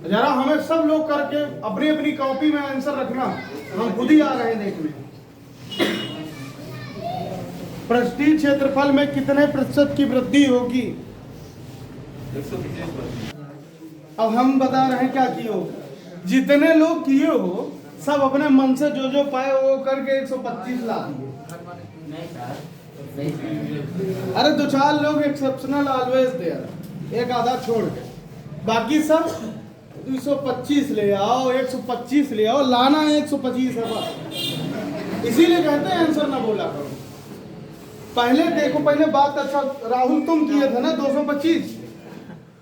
जरा हमें सब लोग करके अपनी अपनी कॉपी में आंसर रखना, हम खुद ही आ रहे हैं देखने। पृष्ठीय क्षेत्रफल में कितने प्रतिशत की वृद्धि होगी? 125। अब हम बता रहे हैं क्या किए हो। जितने लोग किए हो सब अपने मन से जो जो पाए वो करके 125 ला दिए। अरे 2-4 लोग एक्सेप्शनल ऑलवेज देयर, एक आधा छोड़ के, बाकी सब 225 ले आओ, 125 ले आओ, लाना है 125 है बस। इसीलिए कहते हैं आंसर ना बोला करो। पहले देखो, पहले बात अच्छा राहुल तुम किए थे ना 225,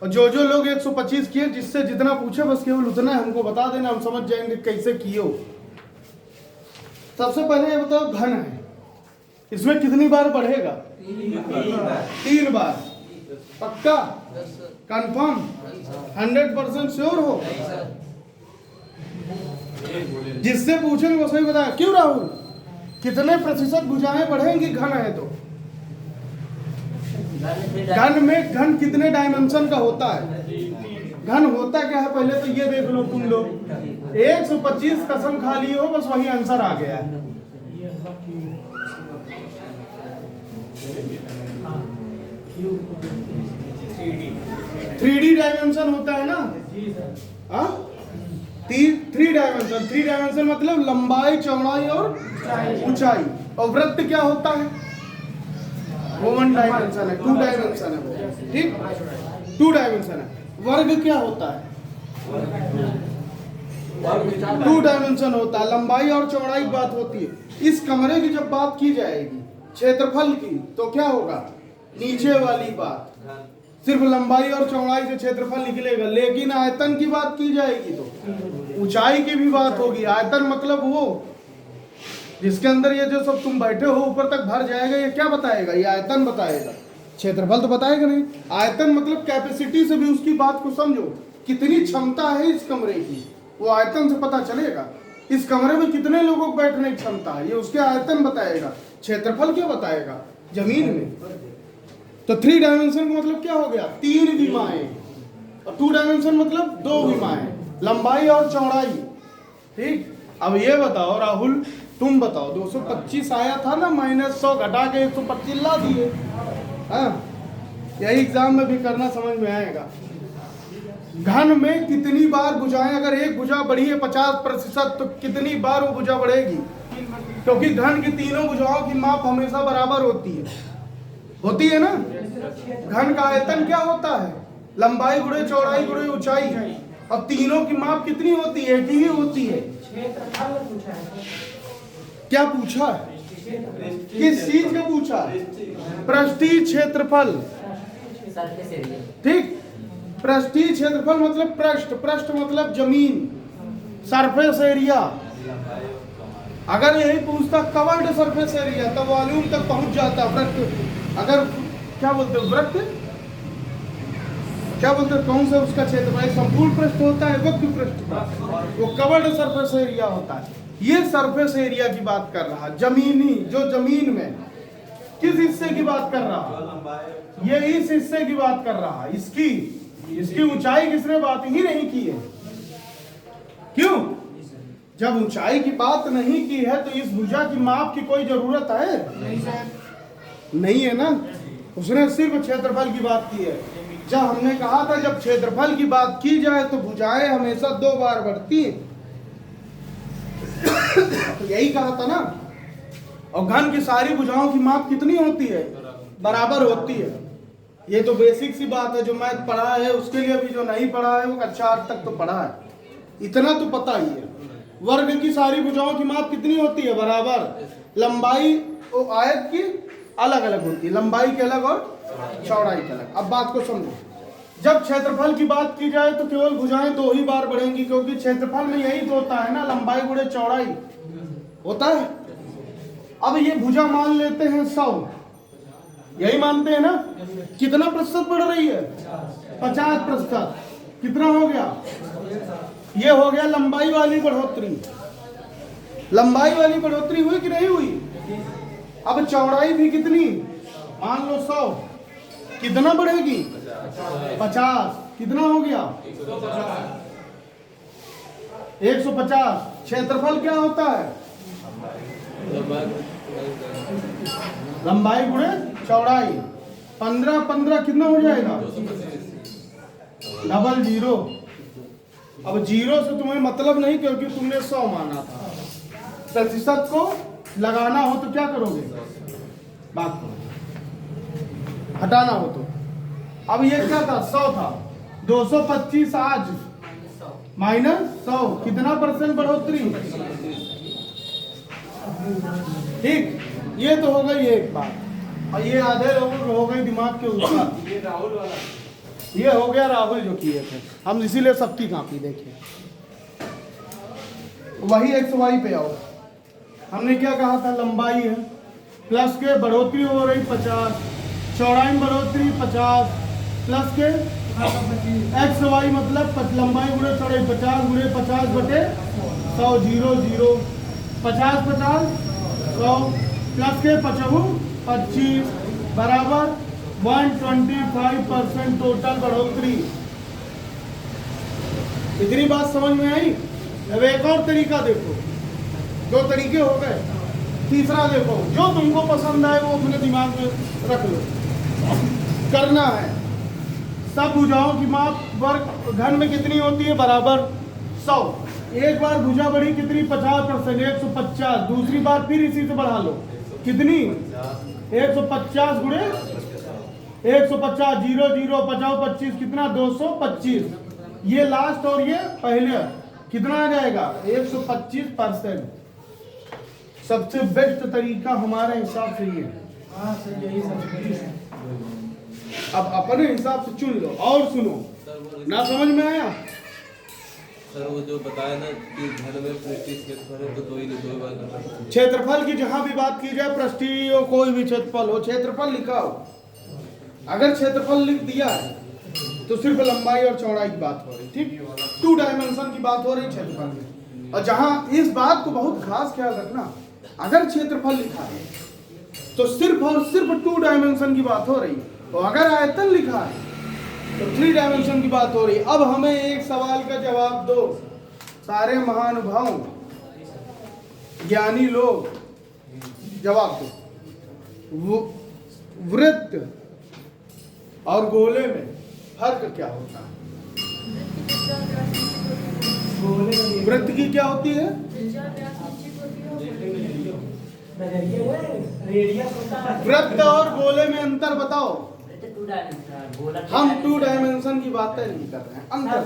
और जो जो लोग 125 किए, जिससे जितना पूछे बस केवल उतना हमको बता देना, हम समझ जाएंगे कैसे किए हो। सबसे पहले ये बताओ, घन है, इसमें कितनी बार बढ़ेगा? 3 बार। पक्का? कंफर्म? 100% श्योर हो? जिससे पूछेंगे वो सही बताया। क्यों राहुल? कितने प्रतिशत भुजाएं बढ़ेंगी घन है तो? घन में घन कितने डायमेंशन का होता है? घन होता क्या है पहले तो ये देख लो तुम लोग। 125 कसम खा ली हो, बस वही आंसर आ गया है। थ्री डी डायमेंशन होता है ना? हाँ, 3 डायमेंशन। 3 डायमेंशन मतलब लंबाई, चौड़ाई और ऊंचाई। और वृत्त क्या होता है? वो 1 डायमेंशन है, 2 डायमेंशन है वो, ठीक, 2 डायमेंशन है। वर्ग क्या होता है? 2 डायमेंशन होता है, लंबाई और चौड़ाई की बात होती है। इस कमरे की जब बात की जाएगी क्षेत्रफल की तो क्या होगा? नीचे वाली बात, सिर्फ लंबाई और चौड़ाई से क्षेत्रफल निकलेगा। लेकिन आयतन की बात की जाएगी तो ऊंचाई की भी बात होगी। आयतन मतलब वो जिसके अंदर ये जो सब तुम बैठे हो ऊपर तक भर जाएगा, ये क्या बताएगा? ये आयतन बताएगा, क्षेत्रफल तो बताएगा नहीं। आयतन मतलब कैपेसिटी से भी उसकी बात को समझो, कितनी क्षमता है इस कमरे की, वो आयतन से पता चलेगा। इस कमरे में कितने लोगों को बैठने की क्षमता है, ये उसके आयतन बताएगा। क्षेत्रफल क्या बताएगा? जमीन में। तो 3 डायमेंशन का मतलब क्या हो गया? 3 विमाएं। और 2 डायमेंशन मतलब 2 विमाएं, लंबाई और चौड़ाई, ठीक। अब ये बताओ राहुल, तुम बताओ 225 आया था ना, -100 घटा के 125 ला दिए। हाँ, यही एग्जाम में भी करना, समझ में आएगा। घन में कितनी बार भुजाएं, अगर एक भुजा बढ़ी है 50% तो कितनी बार वो भुजा बढ़ेगी? क्योंकि घन की तीनों भुजाओं की माप हमेशा बराबर होती है ना। घन का आयतन क्या होता है? लंबाई गुणे चौड़ाई गुणे ऊंचाई। और तीनों की माप कितनी होती है? एक ही होती है। क्या पूछा है? किस चीज का पूछा? पृष्ठीय क्षेत्रफल। Surface area. ठीक, पृष्ठीय क्षेत्रफल मतलब पृष्ठ, पृष्ठ मतलब जमीन, सरफेस एरिया। अगर यही पूछता कवर्ड सरफेस एरिया तब वॉल्यूम तक पहुंच जाता। वृत्त, अगर क्या बोलते हो, वृत्त क्या बोलते हैं, कौन सा उसका क्षेत्रफल? संपूर्ण पृष्ठ होता है, वक्र पृष्ठ, वो कवर्ड सरफेस एरिया होता है। ये सरफेस एरिया की बात कर रहा, जमीनी, जो जमीन में किस हिस्से की बात कर रहा? ये इस हिस्से की बात कर रहा। इसकी ऊंचाई किसने बात ही नहीं की है? क्यों? जब ऊंचाई की बात नहीं की है तो इस भुजा की माप की कोई जरूरत है? नहीं है ना। उसने सिर्फ क्षेत्रफल की बात की है। जब हमने कहा था जब क्षेत्रफल की बात की जाए तो भुजाएं हमेशा 2 बार बढ़ती है, तो यही कहा था ना। और घन की सारी भुजाओं की माप कितनी होती है? बराबर होती है। ये तो बेसिक सी बात है, जो मैथ पढ़ा है उसके लिए भी, जो नहीं पढ़ा है वो कक्षा 8 तक तो पढ़ा है, इतना तो पता ही है। वर्ग की सारी भुजाओं की माप कितनी होती है? बराबर। लंबाई आयत की अलग अलग होती है, लंबाई की अलग और चौड़ाई की अलग। अब बात को समझो, जब क्षेत्रफल की बात की जाए तो केवल भुजाएं 2 ही बार बढ़ेंगी, क्योंकि क्षेत्रफल में यही तो होता है ना, लंबाई गुणे चौड़ाई होता है। अब ये भुजा मान लेते हैं 100, यही मानते हैं ना। कितना प्रतिशत बढ़ रही है? 50%। कितना हो गया? ये हो गया लंबाई वाली बढ़ोतरी। लंबाई वाली बढ़ोतरी हुई कि नहीं हुई? अब चौड़ाई भी कितनी? मान लो 100, कितना बढ़ेगी? 50। कितना हो गया? 150। क्षेत्रफल क्या होता है? लंबाई गुणे चौड़ाई। 15 कितना हो जाएगा? Double zero. अब जीरो से तुम्हें मतलब नहीं, क्योंकि तुमने 100 माना था। प्रतिशत को लगाना हो तो क्या करोगे? बात करो, हटाना हो तो। अब ये क्या था? 100 था, 225 आज -100, कितना % बढ़ोतरी? ठीक, ये तो हो गई एक बात। और ये आधे लोगों को हो गई दिमाग के ऊपर। ये राहुल वाला, ये हो गया राहुल जो किए थे हम, इसीलिए सबकी कॉपी देखें। वही XY पे आओ। हमने क्या कहा था? लंबाई है, प्लस के बढ़ोतरी हो रही 50, चौड़ाई में बढ़ोतरी 50, प्लस के XY मतलब लंबाई गुणे चौड़ाई 50 गुणे 50 बटे 100, 0 0, 50 50 100, प्लस के 55 25 बराबर 125% टोटल बढ़ोतरी। इतनी बात समझ में आई? अब एक और तरीका देखो, 2 तरीके हो गए, तीसरा देखो। जो तुमको पसंद आए वो अपने दिमाग में रख लो। करना है सब भुजाओं की माप वर्ग घन में कितनी होती है? बराबर 100। एक बार भुजा बढ़ी कितनी? 50%, 150। दूसरी बार फिर इसी से बढ़ा लो, कितनी? 150 गुणे 150, 0 0, 50 25, कितना? 225। ये लास्ट और ये पहले, कितना आ जाएगा? 125%। सबसे बेस्ट तरीका हमारे हिसाब से ये। अब अपने हिसाब से चुन लो और सुनो। ना समझ में आया? सर वो जो बताया ना कि घर में पृष्ठीय क्षेत्रफल है तो 2 बार करना। क्षेत्रफल की जहां भी बात की जाए, पृष्ठीय हो कोई भी क्षेत्रफल हो, क्षेत्रफल लिखा हो। अगर क्षेत्रफल लिख दिया है तो सिर्फ लंबाई और चौड़ाई की बात हो रही, ठीक, 2 डायमेंशन की बात हो रही क्षेत्रफल में। और जहां इस बात को बहुत खास ख्याल रखना, अगर क्षेत्रफल लिखा है तो सिर्फ और सिर्फ 2 डायमेंशन की बात हो रही, और अगर आयतन लिखा है तो 3 डायमेंशन की बात हो रही। अब हमें एक सवाल का जवाब दो सारे महानुभाव, ज्ञानी लोग जवाब दो। वृत्त और गोले में फर्क क्या होता है? वृत्त की क्या होती है? वृत्त और गोले में अंतर बताओ। हम 2 डायमेंशन की बातें नहीं कर रहे हैं, अंतर।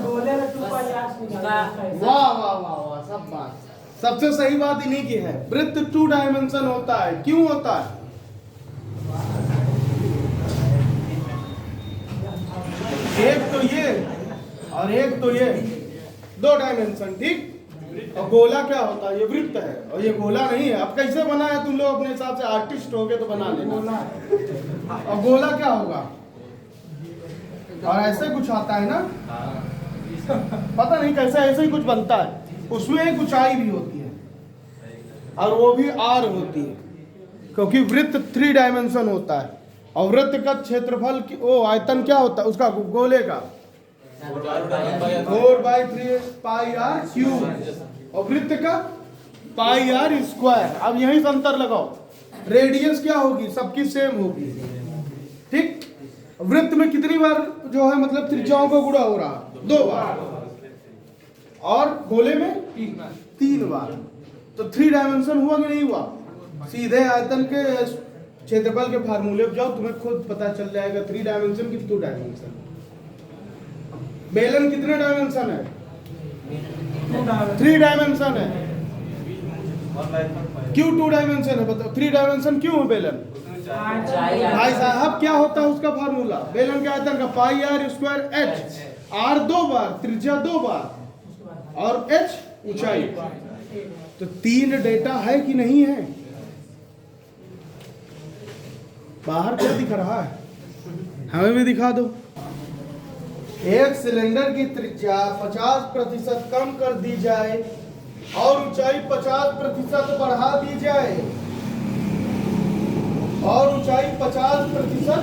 वाह वाह वाह वाह, सब बात सबसे सही बात इन्हीं की है। वृत्त 2 डायमेंशन होता है। क्यों होता है? एक तो ये और एक तो ये, 2 डायमेंशन, ठीक। और गोला क्या होता है? ये वृत्त है और ये गोला नहीं है। अब कैसे बना है? तुम लोग अपने हिसाब से आर्टिस्ट हो गए तो बना लेना। और गोला क्या होगा? और ऐसे कुछ आता है ना, पता नहीं कैसे ऐसे ही कुछ बनता है। उसमें एक ऊंचाई भी होती है और वो भी आर होती है, क्योंकि वृत्त 3 डायमेंशन होता है। और वृत्त का क्षेत्रफल वो आयतन क्या होता है उसका? गोले का 4/3 पाई आर क्यूब और वृत्त का पाई आर स्क्वायर। अब यहीं से अंतर लगाओ। रेडियस क्या होगी? सबकी सेम होगी, ठीक। वृत्त में कितनी बार जो है मतलब त्रिज्याओं को गुणा हो रहा? 2 बार। और गोले में 3 बार। तो 3 डायमेंशन हुआ कि नहीं हुआ? सीधे आयतन के क्षेत्रफल के फार्मूले पे जाओ, तुम्हें खुद पता चल जाएगा 3 डायमेंशन की 2 डायमेंशन। बेलन कितने डायमेंशन है? 3 डायमेंशन है। क्यों 2 डायमेंशन है बताओ? 3 डायमेंशन क्यों है बेलन? भाई साहब क्या होता है उसका फार्मूला? बेलन के आयतन का पाई आर स्क्वायर एच। आर 2 बार, त्रिज्या 2 बार और एच ऊंचाई। तो 3 डेटा है कि नहीं है? बाहर क्या दिख रहा है? हमें भी दिखा दो। एक सिलेंडर की त्रिज्या 50% कम कर दी जाए और ऊंचाई 50% बढ़ा दी जाए, और ऊंचाई 50%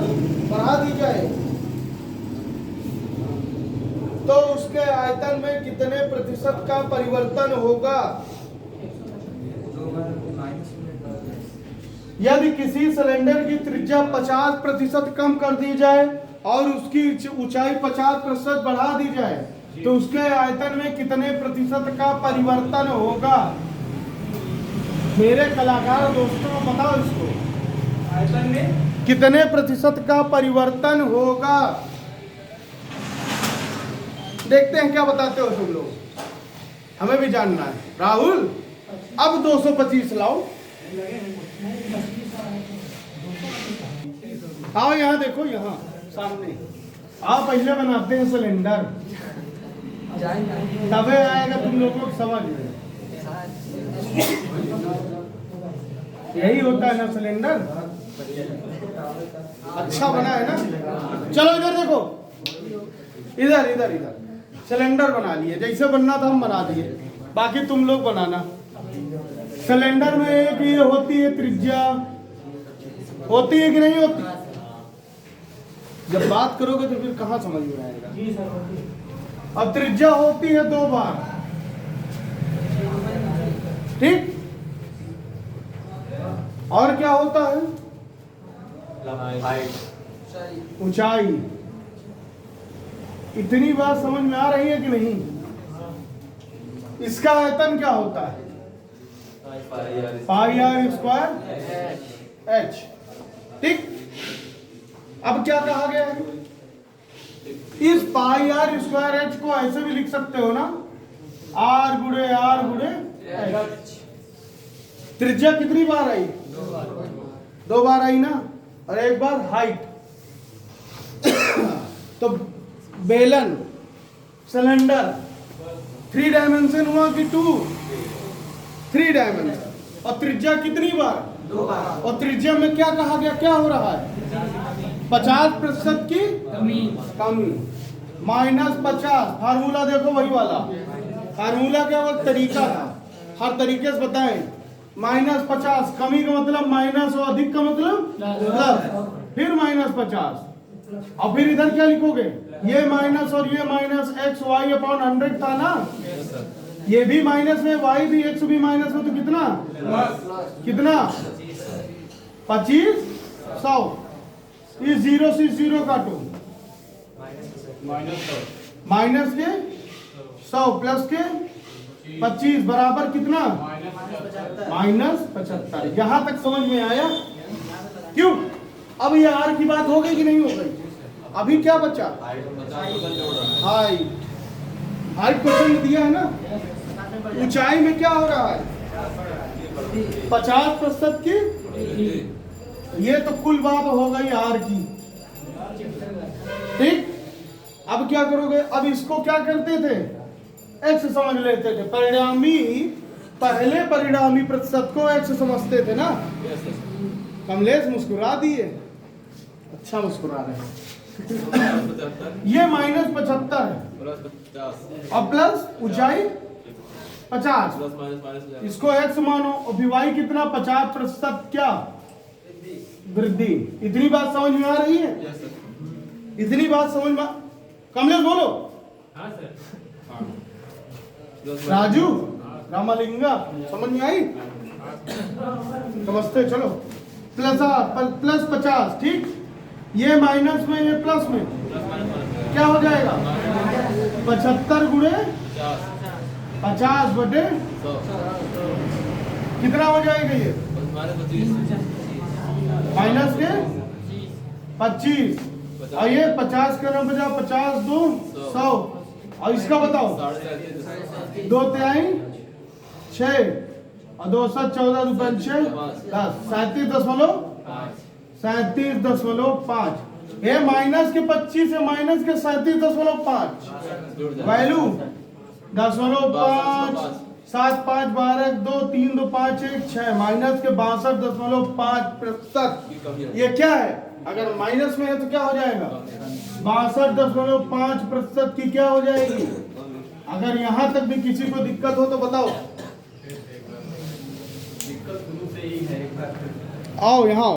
बढ़ा दी जाए, तो उसके आयतन में कितने प्रतिशत का परिवर्तन होगा? यदि किसी सिलेंडर की त्रिज्या 50% कम कर दी जाए और उसकी ऊंचाई 50% बढ़ा दी जाए, तो उसके आयतन में कितने प्रतिशत का परिवर्तन होगा? मेरे कलाकार दोस्तों बताओ इसको, आयतन में कितने प्रतिशत का परिवर्तन होगा? देखते हैं क्या बताते हो तुम लोग, हमें भी जानना है। राहुल अब 225 लाओ। आओ यहाँ देखो, यहाँ सामने आप पहले बनाते हैं सिलेंडर, तबे आएगा तुम लोगों को समझ में। यही होता है ना सिलेंडर, अच्छा बना है ना। चलो इधर देखो, इधर इधर इधर सिलेंडर बना लिए, जैसे बनना था हम बना दिए, बाकी तुम लोग बनाना। सिलेंडर में एक ये होती है त्रिज्या, होती है कि नहीं होती? जब बात करोगे तो फिर कहाँ समझ में आएगा। अब त्रिज्या होती है 2 बार, ठीक। और क्या होता है? ऊंचाई। इतनी बात समझ में आ रही है कि नहीं? इसका आयतन क्या होता है? पाई आर स्क्वायर एच, ठीक। अब क्या कहा गया है? इस पाई आर स्क्वायर एच को ऐसे भी लिख सकते हो ना, आर गुणे एच। त्रिज्या कितनी बार आई? 2 बार आई ना, और 1 बार हाइट। तो बेलन सिलेंडर 3 डायमेंशन हुआ कि 2? 3 डायमेंशन। और त्रिज्या कितनी बार? 2 बार। और त्रिज्या में क्या कहा गया, क्या हो रहा है? 50% की कमी। -50। फार्मूला देखो वही वाला फार्मूला, क्या वो तरीका था, हर तरीके से बताएं। -50 कमी का मतलब माइनस, और अधिक का मतलब प्लस, फिर -50। और फिर इधर क्या लिखोगे? ये माइनस और ये माइनस, x y/100 था ना, ये भी माइनस में, वाई भी, एक्स भी माइनस में, तो कितना कितना 25 100। इस 0 से 0 काटो, माइनस के 100 प्लस के 25 बराबर कितना -75। यहां तक समझ में आया? क्यों? अब ये आर की बात हो गई कि नहीं हो गई? अभी क्या बचा? हाइट। हाइट क्वेश्चन दिया है ना, ऊंचाई में क्या हो रहा है? 50% की। ये तो कुल बात हो गई आर की, ठीक। अब क्या करोगे? अब इसको क्या करते थे? एक्स समझ लेते थे। परिणामी, पहले परिणामी प्रतिशत को एक्स समझते थे ना। कमलेश मुस्कुरा दिए, अच्छा मुस्कुरा रहे हैं। ये -75 है और प्लस ऊंचाई 50, इसको एक्स मानो और वाई कितना 50% क्या वृद्धि। इतनी बात समझ में आ रही है? इतनी बात समझ में? कमलेश बोलो। राजू, रामालिंगा, समझ में आई? समझते चलो। प्लस 50, ठीक। ये माइनस में, ये प्लस में, क्या हो जाएगा? 75 गुणे 50/100 कितना हो जाएगा? ये माइनस के 25 और ये 50 का 50 2 100 और इसका बताओ 2 तिहाई 6 और 2 14 रुपये 6 10 37.5। ये माइनस के 25 से माइनस के 37.5 वैल्यू 10.5 7 5 12 2 3 2 5 1 6 माइनस के 62.5%। ये क्या है? अगर माइनस में है तो क्या हो जाएगा? 62.5% की क्या हो जाएगी? अगर यहां तक भी किसी को दिक्कत हो तो बताओ। दिक्कत शुरू से ही है। आओ यहाँ।